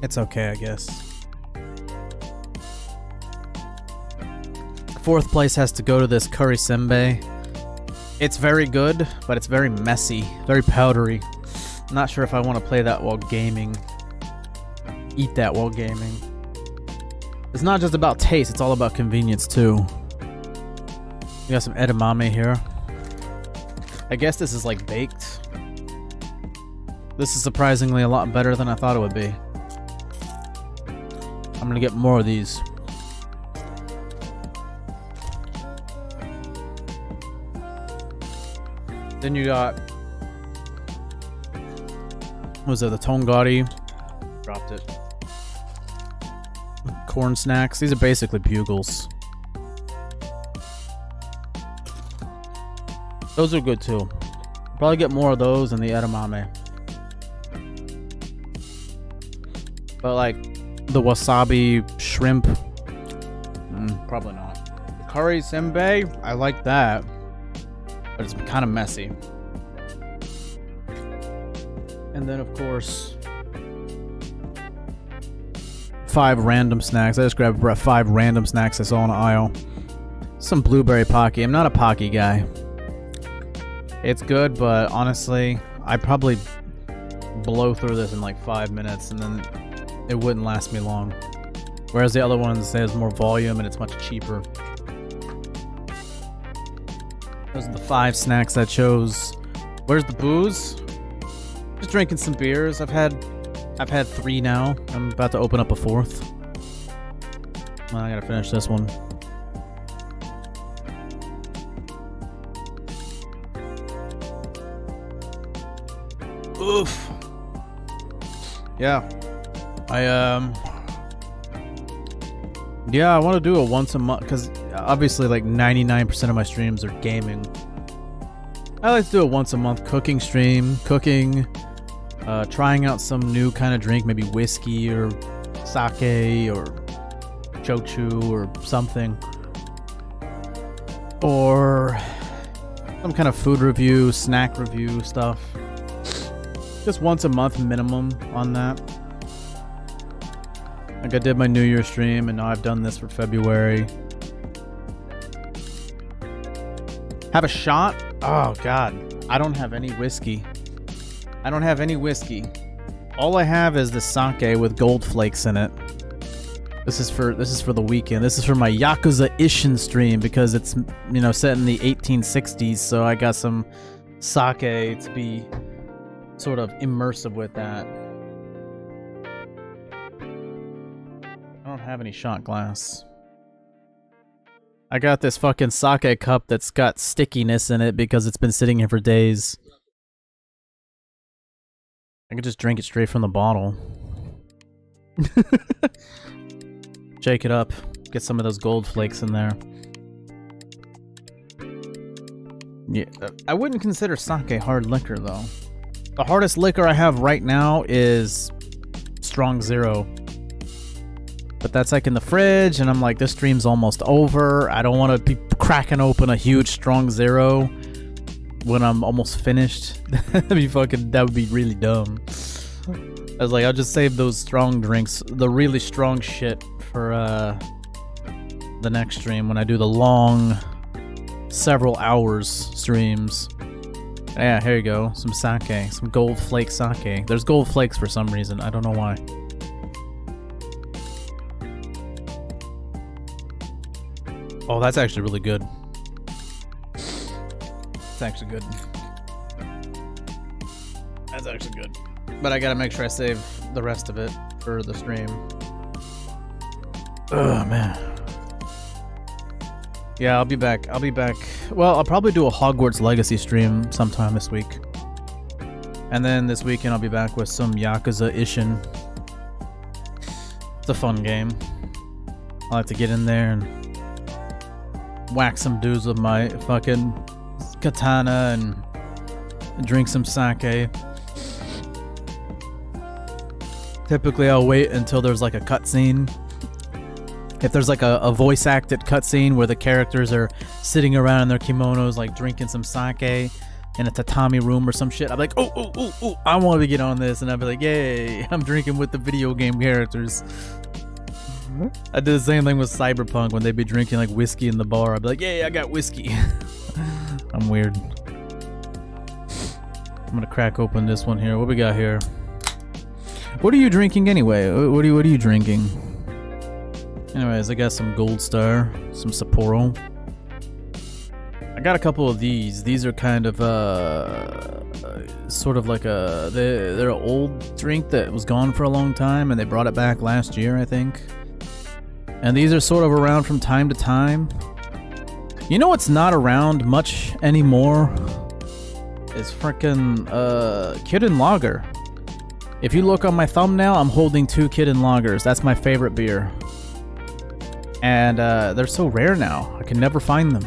It's okay, I guess. Fourth place has to go to this curry senbei. It's very good, but it's very messy, very powdery. Not sure if I want to play that while gaming. Eat that while gaming. It's not just about taste, it's all about convenience too. We got some edamame here. I guess this is like baked. This is surprisingly a lot better than I thought it would be. I'm gonna get more of these. Then you got, what was it, the tongari? Dropped it. Corn snacks. These are basically bugles. Those are good too. Probably get more of those than the edamame. But like the wasabi shrimp, probably not. The curry senbei, I like that, but it's kind of messy. And then of course, 5 random snacks. I just grabbed 5 random snacks I saw in the aisle. Some blueberry Pocky. I'm not a Pocky guy. It's good, but honestly, I'd probably blow through this in like 5 minutes and then it wouldn't last me long. Whereas the other ones, there's more volume and it's much cheaper. Those are the 5 snacks I chose. Where's the booze? Just drinking some beers. I've had 3 now. I'm about to open up a 4th. Well, I gotta finish this one. Oof. Yeah. I want to do a once a month, because obviously like 99% of my streams are gaming. I like to do a once a month cooking stream, trying out some new kind of drink, maybe whiskey or sake or shochu or something, or some kind of food review, snack review stuff. Just once a month minimum on that. Like I did my New Year stream, and now I've done this for February. Have a shot? Oh god, I don't have any whiskey. I don't have any whiskey. All I have is the sake with gold flakes in it. This is for the weekend. This is for my Yakuza Ishin stream because it's, you know, set in the 1860s, so I got some sake to be sort of immersive with that. I don't have any shot glass. I got this fucking sake cup that's got stickiness in it because it's been sitting here for days. I could just drink it straight from the bottle. Shake it up. Get some of those gold flakes in there. Yeah, I wouldn't consider sake hard liquor though. The hardest liquor I have right now is Strong Zero. But that's like in the fridge, and I'm like, this stream's almost over. I don't want to be cracking open a huge Strong Zero when I'm almost finished. That would be really dumb. I was like, I'll just save those strong drinks, the really strong shit, for the next stream when I do the long, several hours streams. Yeah, here you go. Some sake. Some gold flake sake. There's gold flakes for some reason. I don't know why. Oh, that's actually really good. It's actually good. That's actually good. But I gotta make sure I save the rest of it for the stream. Oh, man. Yeah, I'll be back. I'll be back. Well, I'll probably do a Hogwarts Legacy stream sometime this week. And then this weekend I'll be back with some Yakuza Ishin. It's a fun game. I like to get in there and whack some dudes with my fucking katana and drink some sake. Typically I'll wait until there's like a cutscene. If there's like a voice acted cutscene where the characters are sitting around in their kimonos like drinking some sake in a tatami room or some shit, I'm like, oh, I want to get on this, and I'll be like, yay, I'm drinking with the video game characters. I did the same thing with Cyberpunk when they'd be drinking like whiskey in the bar. I'd be like, yay, I got whiskey. I'm weird. I'm gonna crack open this one here. What we got here? What are you drinking anyway? What are you drinking? Anyways, I got some Gold Star, some Sapporo. I got a couple of these. These are kind of sort of like they're an old drink that was gone for a long time, and they brought it back last year, I think. And these are sort of around from time to time. You know what's not around much anymore? Is frickin' Kirin Lager. If you look on my thumbnail, I'm holding 2 Kirin Lagers. That's my favorite beer. And they're so rare now. I can never find them.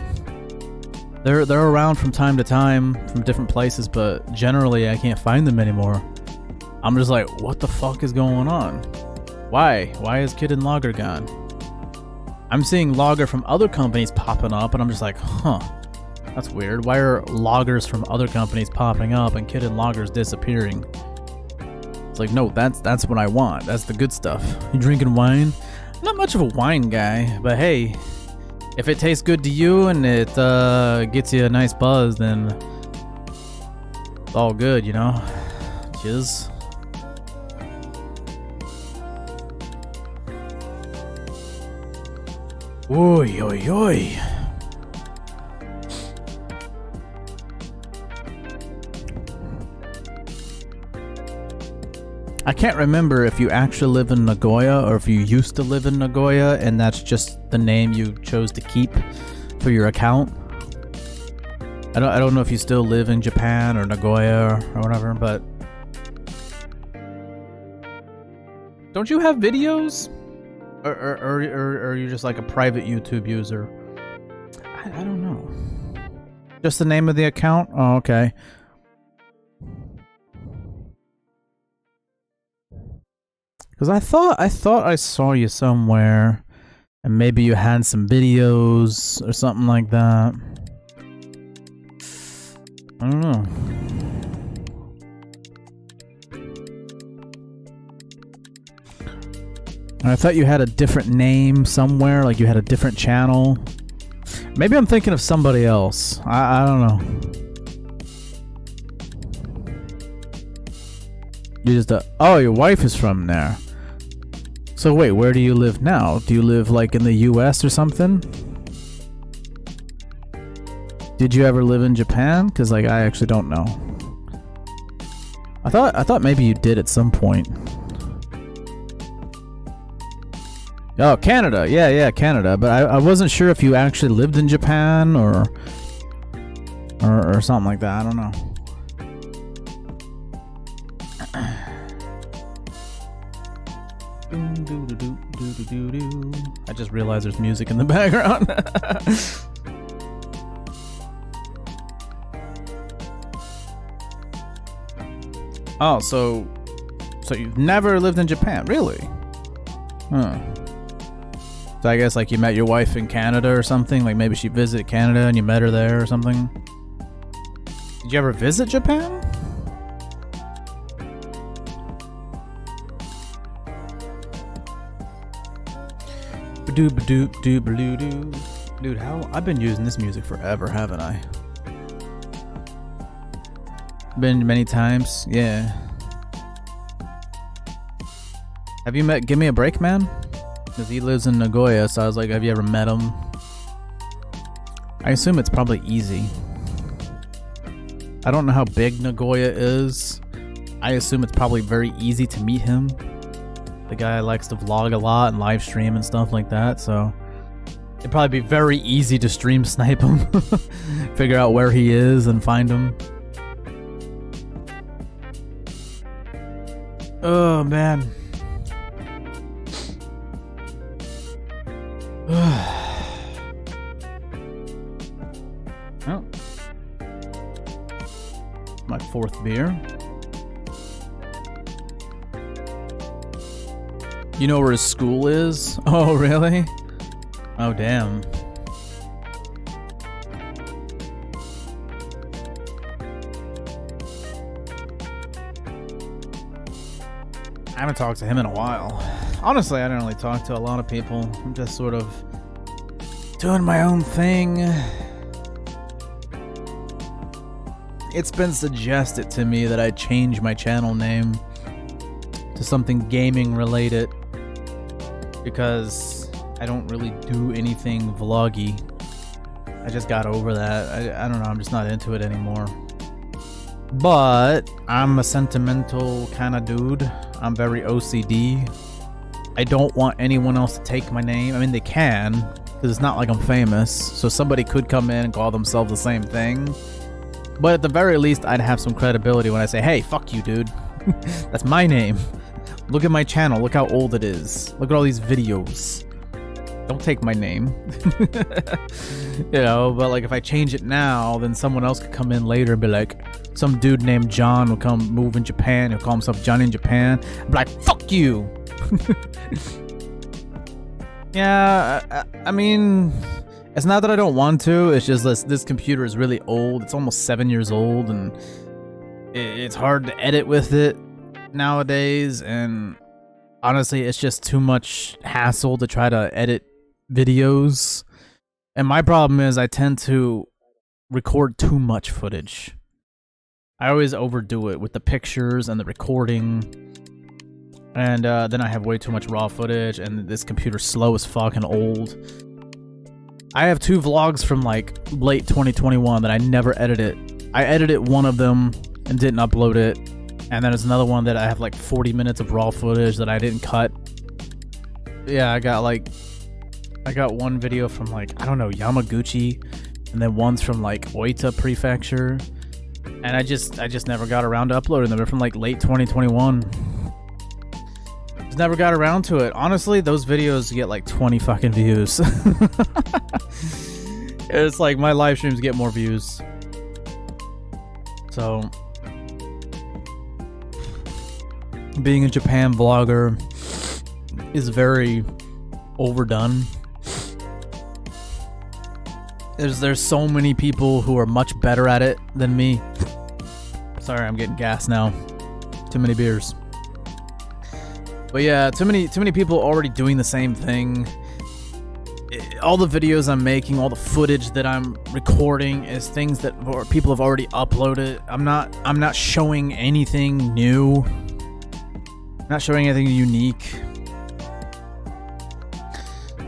They're around from time to time from different places, but generally I can't find them anymore. I'm just like, what the fuck is going on? Why? Why is Kirin Lager gone? I'm seeing lager from other companies popping up, and I'm just like, huh, that's weird. Why are lagers from other companies popping up and Kirin Lager's disappearing? It's like, no, that's what I want. That's the good stuff. You drinking wine? Not much of a wine guy, but hey, if it tastes good to you and it gets you a nice buzz, then it's all good, you know? Cheers. Oi, oi, oi. I can't remember if you actually live in Nagoya or if you used to live in Nagoya and that's just the name you chose to keep for your account. I don't know if you still live in Japan or Nagoya or whatever, but don't you have videos? Or are you just like a private YouTube user? I don't know. Just the name of the account? Oh, okay. Because I thought I saw you somewhere, and maybe you had some videos or something like that. I don't know. I thought you had a different name somewhere, like you had a different channel. Maybe I'm thinking of somebody else. I don't know. You just oh, your wife is from there. So wait, where do you live now? Do you live like in the US or something? Did you ever live in Japan? Because like I actually don't know. I thought maybe you did at some point. Oh, Canada. Yeah, Canada. But I wasn't sure if you actually lived in Japan or something like that. I don't know. I just realized there's music in the background. Oh, so you've never lived in Japan, really? Huh. So I guess like you met your wife in Canada or something, like maybe she visited Canada and you met her there or something. Did you ever visit Japan? Dude, how I've been using this music forever, haven't I? Been many times, yeah. Have you met Give Me a Break Man? Because he lives in Nagoya, so I was like, have you ever met him? I assume it's probably easy. I don't know how big Nagoya is. I assume it's probably very easy to meet him. The guy likes to vlog a lot and live stream and stuff like that, so it'd probably be very easy to stream snipe him. Figure out where he is and find him. Oh, man. Oh. My 4th beer. You know where his school is? Oh, really? Oh, damn. I haven't talked to him in a while. Honestly, I don't really talk to a lot of people. I'm just sort of doing my own thing. It's been suggested to me that I change my channel name to something gaming related because I don't really do anything vloggy. I just got over that. I don't know, I'm just not into it anymore. But I'm a sentimental kind of dude. I'm very OCD. I don't want anyone else to take my name. I mean, they can, because it's not like I'm famous. So somebody could come in and call themselves the same thing. But at the very least, I'd have some credibility when I say, hey, fuck you, dude. That's my name. Look at my channel. Look how old it is. Look at all these videos. Don't take my name. You know, but like if I change it now, then someone else could come in later and be like, some dude named John will come move in Japan. He'll call himself Johnny in Japan. I'll be like, fuck you. Yeah, I mean, it's not that I don't want to. It's just this computer is really old. It's almost 7 years old, and it's hard to edit with it nowadays. And honestly, it's just too much hassle to try to edit videos. And my problem is I tend to record too much footage. I always overdo it with the pictures and the recording. And then I have way too much raw footage, and this computer's slow as fuck and old. I have 2 vlogs from like late 2021 that I never edited. I edited one of them and didn't upload it. And then there's another one that I have like 40 minutes of raw footage that I didn't cut. Yeah, I got one video from like, I don't know, Yamaguchi, and then one's from like Oita Prefecture. And I just never got around to uploading them. They're from like late 2021. Just never got around to it. Honestly, those videos get like 20 fucking views. It's like my live streams get more views. So being a Japan vlogger is very overdone. There's so many people who are much better at it than me. Sorry, I'm getting gas now. Too many beers. But yeah, too many people already doing the same thing. All the videos I'm making, all the footage that I'm recording is things that people have already uploaded. I'm not showing anything new. Not showing anything unique.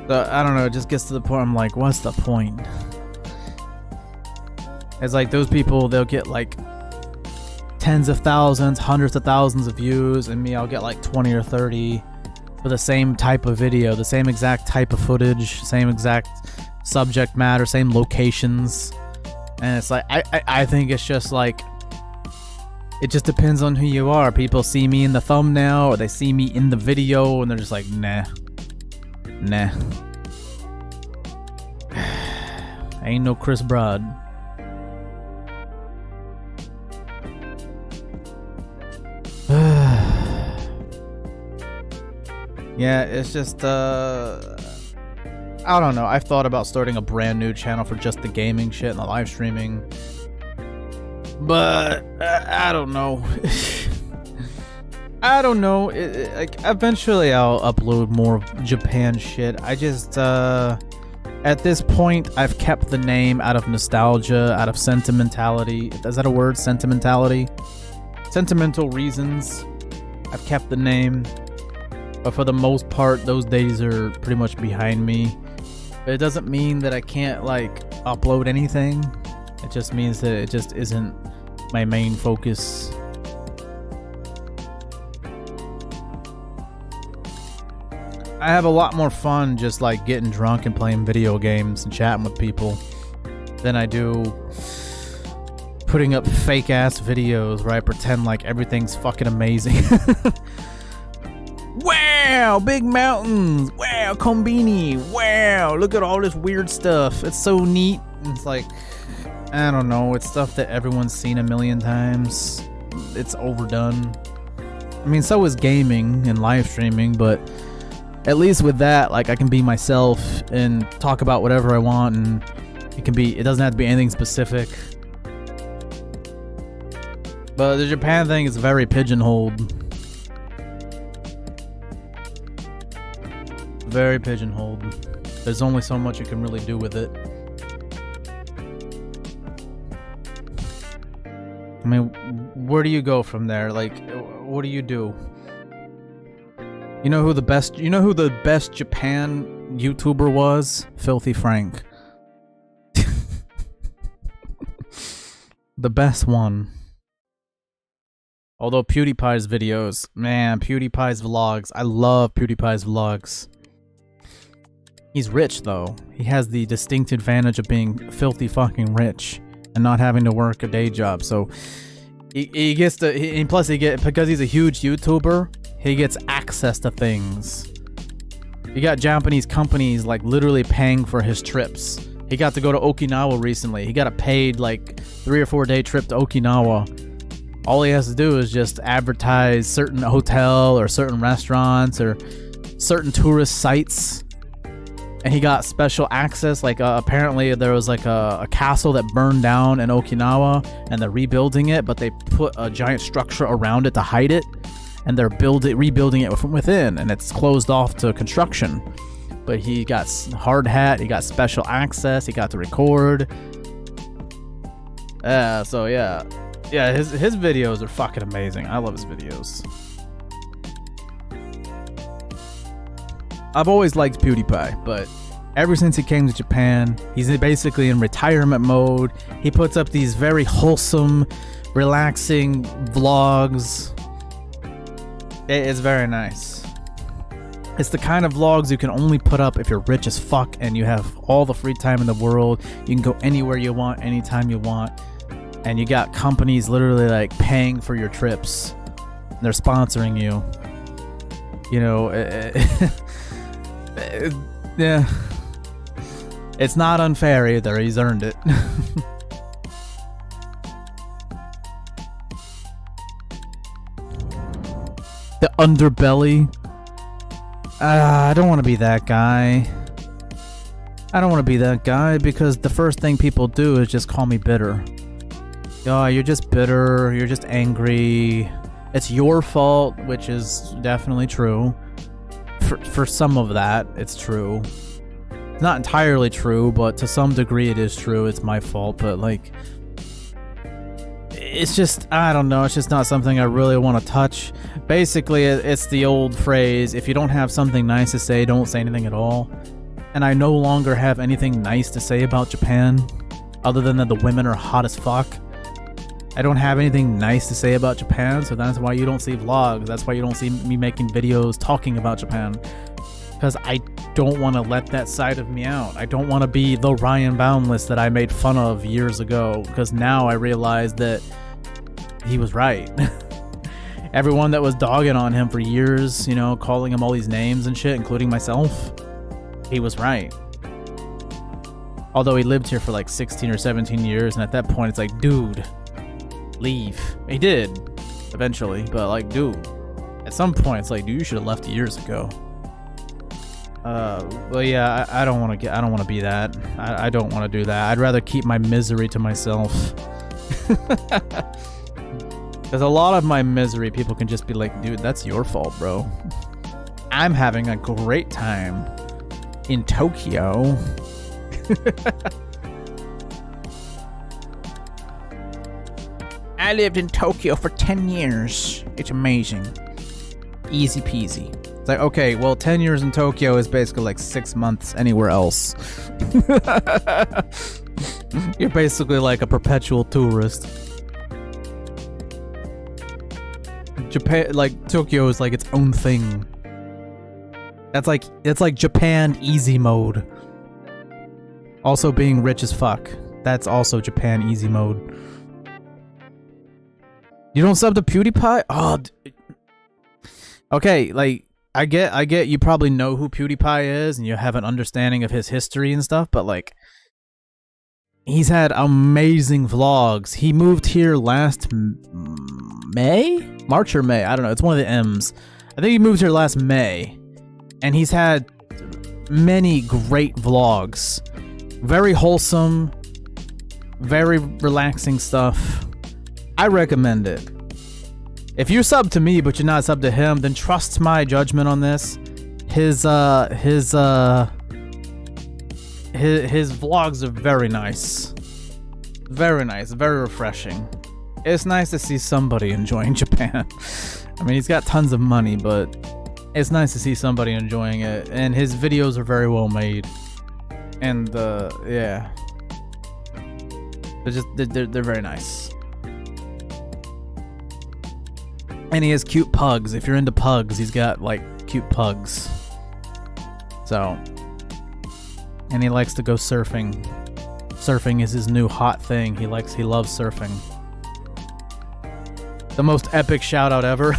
So I don't know, it just gets to the point I'm like, what's the point? It's like those people, they'll get like tens of thousands, hundreds of thousands of views, and me, I'll get like 20 or 30 for the same type of video, the same exact type of footage, same exact subject matter, same locations. And it's like, I think it's just like, it just depends on who you are. People see me in the thumbnail, or they see me in the video, and they're just like, nah. Ain't no Chris Broad. Yeah, it's just, I don't know. I've thought about starting a brand new channel for just the gaming shit and the live streaming. But, I don't know. I don't know. Like, eventually I'll upload more Japan shit. I just, At this point, I've kept the name out of nostalgia, out of sentimentality. Is that a word? Sentimentality? Sentimental reasons. I've kept the name. But for the most part, those days are pretty much behind me. But it doesn't mean that I can't, like, upload anything. It just means that it just isn't my main focus. I have a lot more fun just like getting drunk and playing video games and chatting with people than I do putting up fake ass videos where I pretend like everything's fucking amazing. Wow, big mountains. Wow, Combini. Wow, look at all this weird stuff. It's so neat. It's like, I don't know, it's stuff that everyone's seen a million times. It's overdone. I mean, so is gaming and live streaming, but at least with that, like, I can be myself and talk about whatever I want, and it doesn't have to be anything specific. But the Japan thing is very pigeonholed. Very pigeonholed. There's only so much you can really do with it. I mean, where do you go from there? Like, what do you do? You know who the best Japan YouTuber was? Filthy Frank. The best one. Although PewDiePie's videos, man, PewDiePie's vlogs, I love PewDiePie's vlogs. He's rich though. He has the distinct advantage of being filthy fucking rich and not having to work a day job. So he gets to, and plus because he's a huge YouTuber, he gets access to things. You got Japanese companies like literally paying for his trips. He got to go to Okinawa recently. He got a paid like 3 or 4 day trip to Okinawa. All he has to do is just advertise certain hotel or certain restaurants or certain tourist sites. And he got special access. Like apparently there was like a castle that burned down in Okinawa and they're rebuilding it, but they put a giant structure around it to hide it. And they're rebuilding it from within, and it's closed off to construction. But he got hard hat, he got special access, he got to record. So yeah, his videos are fucking amazing. I love his videos. I've always liked PewDiePie, but ever since he came to Japan, he's basically in retirement mode. He puts up these very wholesome, relaxing vlogs. It's very nice. It's the kind of vlogs you can only put up if you're rich as fuck and you have all the free time in the world. You can go anywhere you want, anytime you want. And you got companies literally like paying for your trips. They're sponsoring you. You know, yeah. It's not unfair either. He's earned it. The underbelly. I don't want to be that guy. I don't want to be that guy because the first thing people do is just call me bitter. Oh, you're just bitter. You're just angry. It's your fault, which is definitely true. For some of that, it's true. It's not entirely true, but to some degree it is true. It's my fault, but like... It's just, I don't know, it's just not something I really want to touch. Basically, it's the old phrase, if you don't have something nice to say, don't say anything at all. And I no longer have anything nice to say about Japan, other than that the women are hot as fuck. I don't have anything nice to say about Japan, so that's why you don't see vlogs. That's why you don't see me making videos talking about Japan. Because I don't want to let that side of me out. I don't want to be the Ryan Boundless that I made fun of years ago, because now I realize that he was right. Everyone that was dogging on him for years, you know, calling him all these names and shit, including myself, he was right. Although he lived here for like 16 or 17 years, and at that point it's like, dude, leave. He did, eventually, but like, dude, at some point it's like, dude, you should have left years ago. Well, yeah, I don't want to be that. I don't want to do that. I'd rather keep my misery to myself. Because a lot of my misery, people can just be like, dude, that's your fault, bro. I'm having a great time in Tokyo. I lived in Tokyo for 10 years. It's amazing. Easy peasy. It's like, okay, well, 10 years in Tokyo is basically like 6 months anywhere else. You're basically like a perpetual tourist. Japan, like, Tokyo is like its own thing. It's like Japan easy mode. Also being rich as fuck. That's also Japan easy mode. You don't sub to PewDiePie? Oh, okay, like, I get you probably know who PewDiePie is and you have an understanding of his history and stuff, but like, he's had amazing vlogs. He moved here last May? March or May? I don't know. It's one of the M's. I think he moved here last May. And he's had many great vlogs. Very wholesome, very relaxing stuff. I recommend it. If you sub to me but you're not sub to him, then trust my judgment on this. His vlogs are very nice. Very nice, very refreshing. It's nice to see somebody enjoying Japan. I mean, he's got tons of money, but it's nice to see somebody enjoying it. And his videos are very well made. And yeah. They're very nice. And he has cute pugs. If you're into pugs, he's got like cute pugs. So, and he likes to go surfing. Surfing is his new hot thing. He loves surfing. The most epic shout out ever.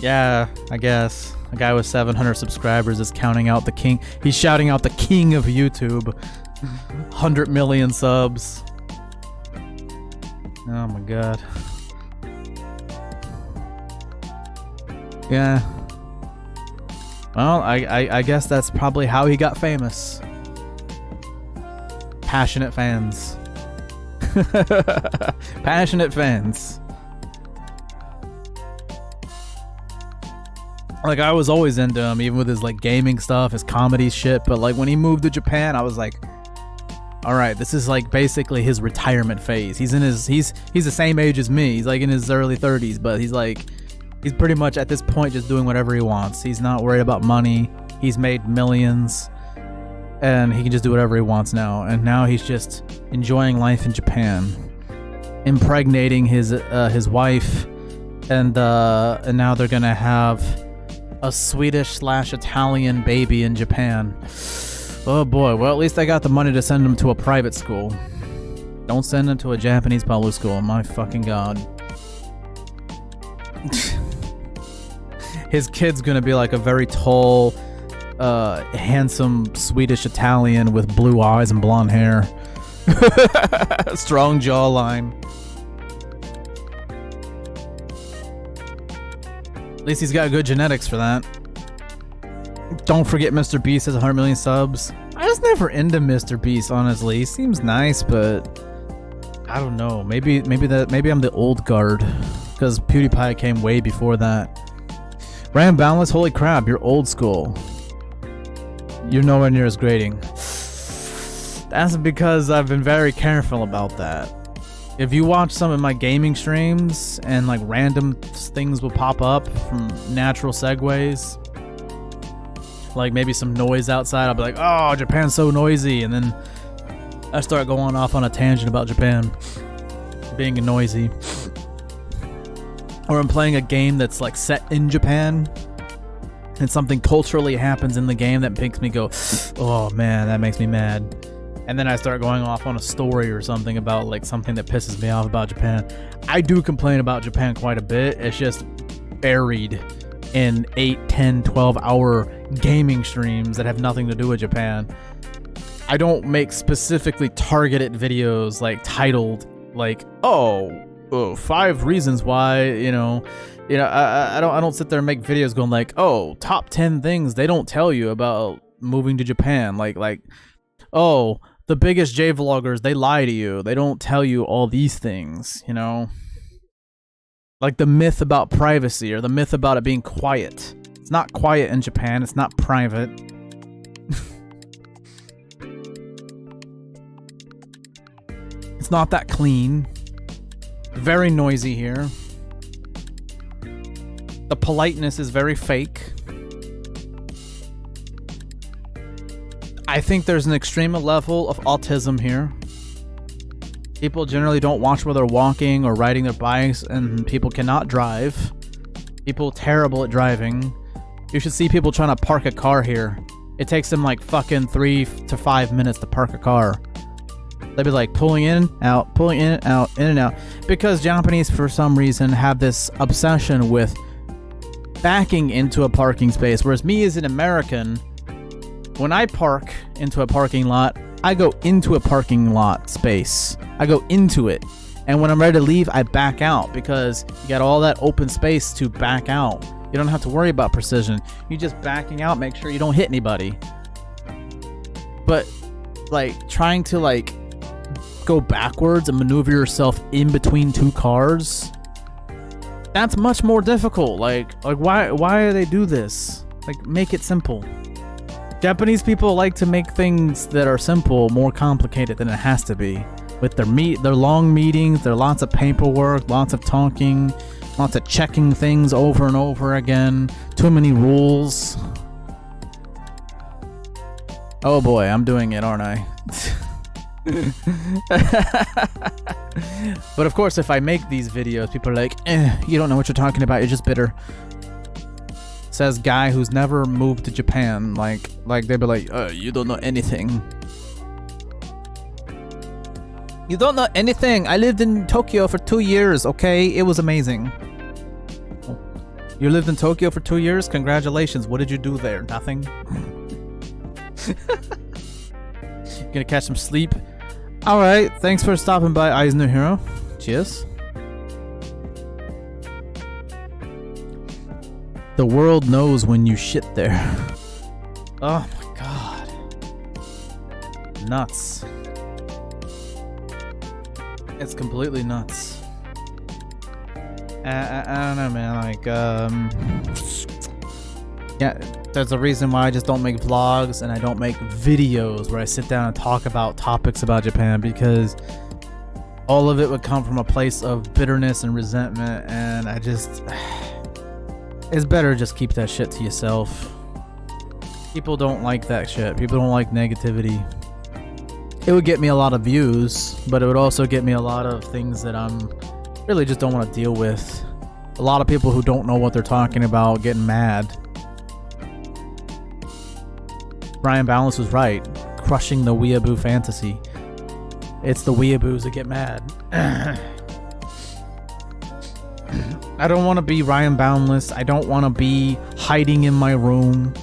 Yeah, I guess. A guy with 700 subscribers is counting out the king. He's shouting out the king of YouTube. 100 million subs. Oh my god. Yeah. Well, I guess that's probably how he got famous. Passionate fans. Passionate fans. Like, I was always into him, even with his like gaming stuff, his comedy shit, but like when he moved to Japan, I was like, all right, this is like basically his retirement phase. He's the same age as me. He's like in his early 30s, but he's pretty much at this point just doing whatever he wants. He's not worried about money. He's made millions and he can just do whatever he wants now. And now he's just enjoying life in Japan, impregnating his wife, and now they're gonna have a Swedish/Italian baby in Japan. Oh boy, well, at least I got the money to send him to a private school. Don't send him to a Japanese public school, my fucking god. His kid's gonna be like a very tall, handsome Swedish Italian with blue eyes and blonde hair. Strong jawline. At least he's got good genetics for that. Don't forget Mr. Beast has 100 million subs. I was never into Mr. Beast, honestly. He seems nice, but I don't know. Maybe I'm the old guard, because PewDiePie came way before that. Ram Boundless, holy crap, you're old school. You're nowhere near as grading. That's because I've been very careful about that. If you watch some of my gaming streams and like random things will pop up from natural segues, like maybe some noise outside, I'll be like, oh, Japan's so noisy, and then I start going off on a tangent about Japan being noisy. Or I'm playing a game that's like set in Japan and something culturally happens in the game that makes me go, oh man, that makes me mad. And then I start going off on a story or something about like something that pisses me off about Japan. I do complain about Japan quite a bit. It's just buried in 8, 10, 12 hour gaming streams that have nothing to do with Japan. I don't make specifically targeted videos like titled like, oh, 5 reasons why, I don't sit there and make videos going like, oh, top 10 things they don't tell you about moving to Japan. Like, oh, the biggest J vloggers, they lie to you. They don't tell you all these things, Like the myth about privacy or the myth about it being quiet. It's not quiet in Japan. It's not private. It's not that clean. Very noisy here. The politeness is very fake. I think there's an extreme level of autism here. People generally don't watch where they're walking or riding their bikes, and people cannot drive. People terrible at driving. You should see people trying to park a car here. It takes them like fucking 3 to 5 minutes to park a car. They'd be like pulling in, out, pulling in, out, in and out. Because Japanese, for some reason, have this obsession with backing into a parking space. Whereas me as an American, when I park into a parking lot, I go into a parking lot space. I go into it. And when I'm ready to leave, I back out because you got all that open space to back out. You don't have to worry about precision. You just backing out, make sure you don't hit anybody. But like trying to like go backwards and maneuver yourself in between two cars, that's much more difficult. Like why do they do this? Like, make it simple. Japanese people like to make things that are simple more complicated than it has to be. With their long meetings, there are lots of paperwork, lots of talking, lots of checking things over and over again. Too many rules. Oh boy, I'm doing it, aren't I? But of course, if I make these videos, people are like, you don't know what you're talking about, you're just bitter. Says guy who's never moved to Japan. Like they'd be like, you don't know anything. You don't know anything. I lived in Tokyo for 2 years, okay? It was amazing. You lived in Tokyo for 2 years? Congratulations. What did you do there? Nothing? Gonna catch some sleep? Alright, thanks for stopping by, Eisner Hero. Cheers. The world knows when you shit there. Oh my god. Nuts. It's completely nuts. I don't know, man. Like, yeah, there's a reason why I just don't make vlogs and I don't make videos where I sit down and talk about topics about Japan, because all of it would come from a place of bitterness and resentment, and I just... It's better just keep that shit to yourself. People don't like that shit. People don't like negativity. It would get me a lot of views, but it would also get me a lot of things that I'm really just don't want to deal with. A lot of people who don't know what they're talking about getting mad. Brian Balance was right. Crushing the weeaboo fantasy. It's the weeaboos that get mad. I don't want to be Ryan Boundless. I don't want to be hiding in my room.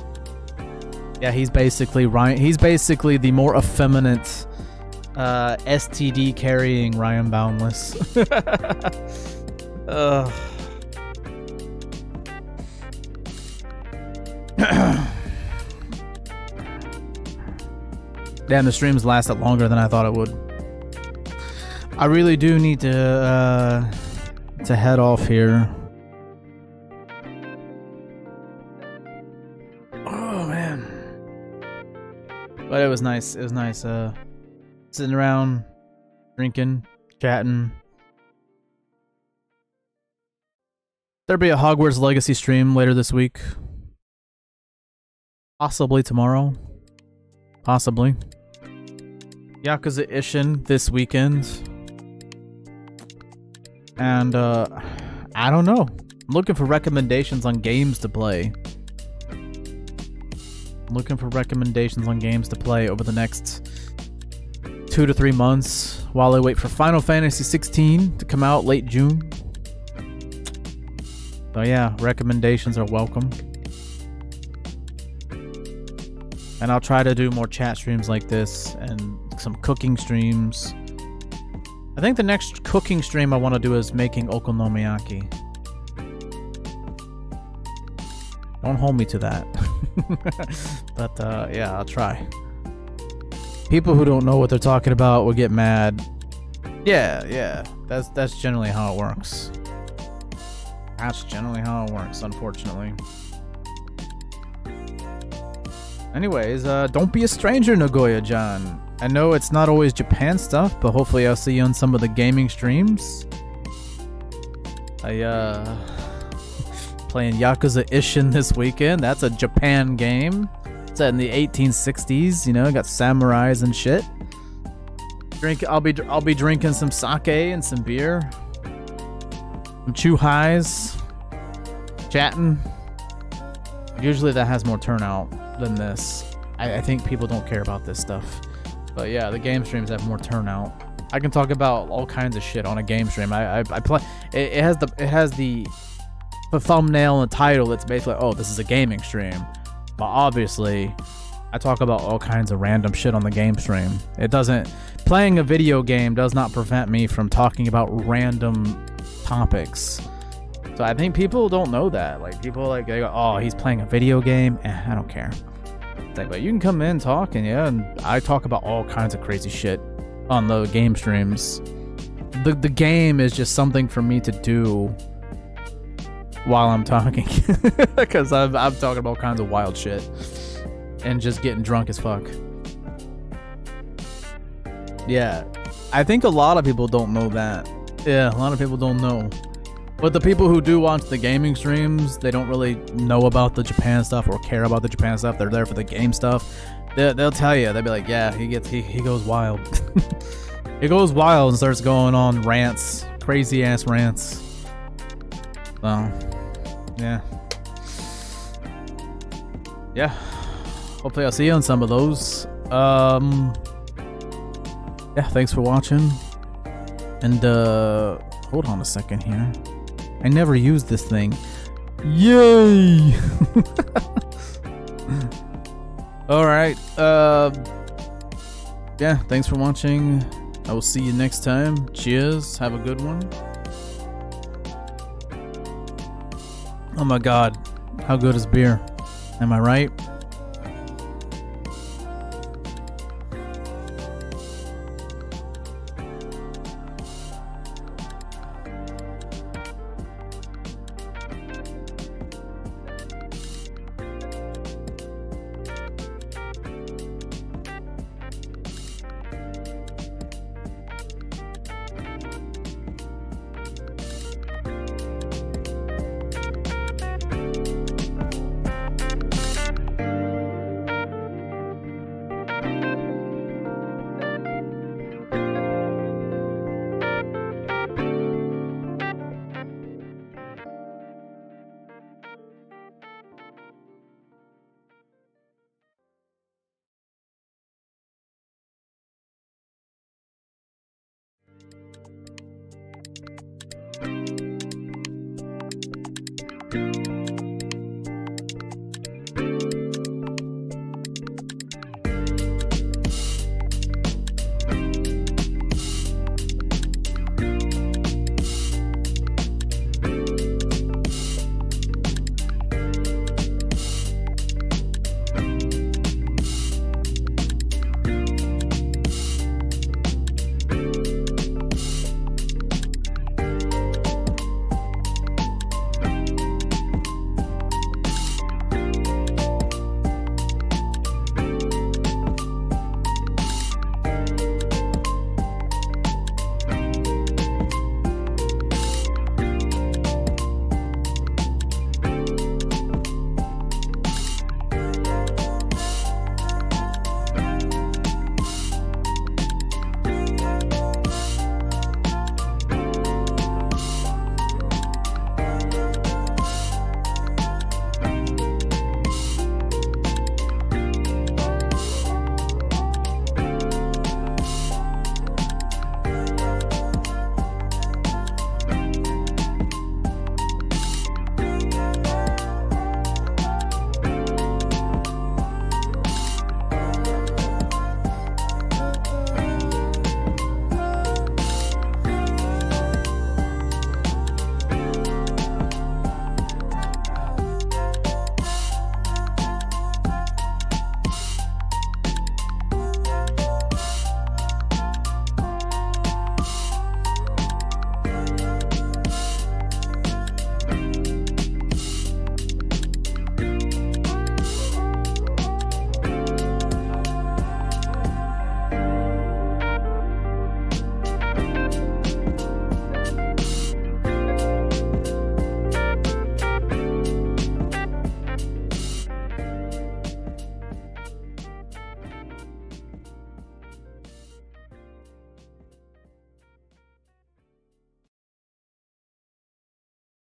Yeah, he's basically Ryan. He's basically the more effeminate STD carrying Ryan Boundless. Damn, the streams lasted longer than I thought it would. I really do need to head off here. Oh man. But it was nice. It was nice sitting around, drinking, chatting. There'll be a Hogwarts Legacy stream later this week. Possibly tomorrow. Possibly. Yakuza Ishin this weekend. And I don't know. I'm looking for recommendations on games to play. I'm looking for recommendations on games to play over the next 2 to 3 months while I wait for Final Fantasy 16 to come out late June. So yeah, recommendations are welcome. And I'll try to do more chat streams like this and some cooking streams. I think the next cooking stream I want to do is making okonomiyaki. Don't hold me to that. But yeah, I'll try. People who don't know what they're talking about will get mad. Yeah. That's generally how it works. That's generally how it works, unfortunately. Anyways, don't be a stranger, Nagoya-Jan. I know it's not always Japan stuff, but hopefully I'll see you on some of the gaming streams. Playing Yakuza Ishin this weekend. That's a Japan game. Set in the 1860s, you know, got samurais and shit. I'll be drinking some sake and some beer. Some chu-hais. Chatting. Usually that has more turnout than this. I think people don't care about this stuff. But yeah, the game streams have more turnout. I can talk about all kinds of shit on a game stream. I play. It has the thumbnail and the title. It's basically, oh, this is a gaming stream. But obviously, I talk about all kinds of random shit on the game stream. It doesn't. Playing a video game does not prevent me from talking about random topics. So I think people don't know that. Like, people they go, oh, he's playing a video game. I don't care. It's like, but you can come in and talk, and yeah, and I talk about all kinds of crazy shit on the game streams. The game is just something for me to do while I'm talking, because I'm talking about all kinds of wild shit and just getting drunk as fuck. Yeah, I think a lot of people don't know that. Yeah, a lot of people don't know. But the people who do watch the gaming streams, they don't really know about the Japan stuff or care about the Japan stuff. They're there for the game stuff. They'll tell you. They'll be like, yeah, he goes wild. He goes wild and starts going on rants, crazy ass rants. So, yeah. Yeah. Hopefully I'll see you on some of those. Yeah, thanks for watching. And hold on a second here. I never used this thing. Yay! Alright, yeah, thanks for watching. I will see you next time. Cheers, have a good one. Oh my god, how good is beer? Am I right?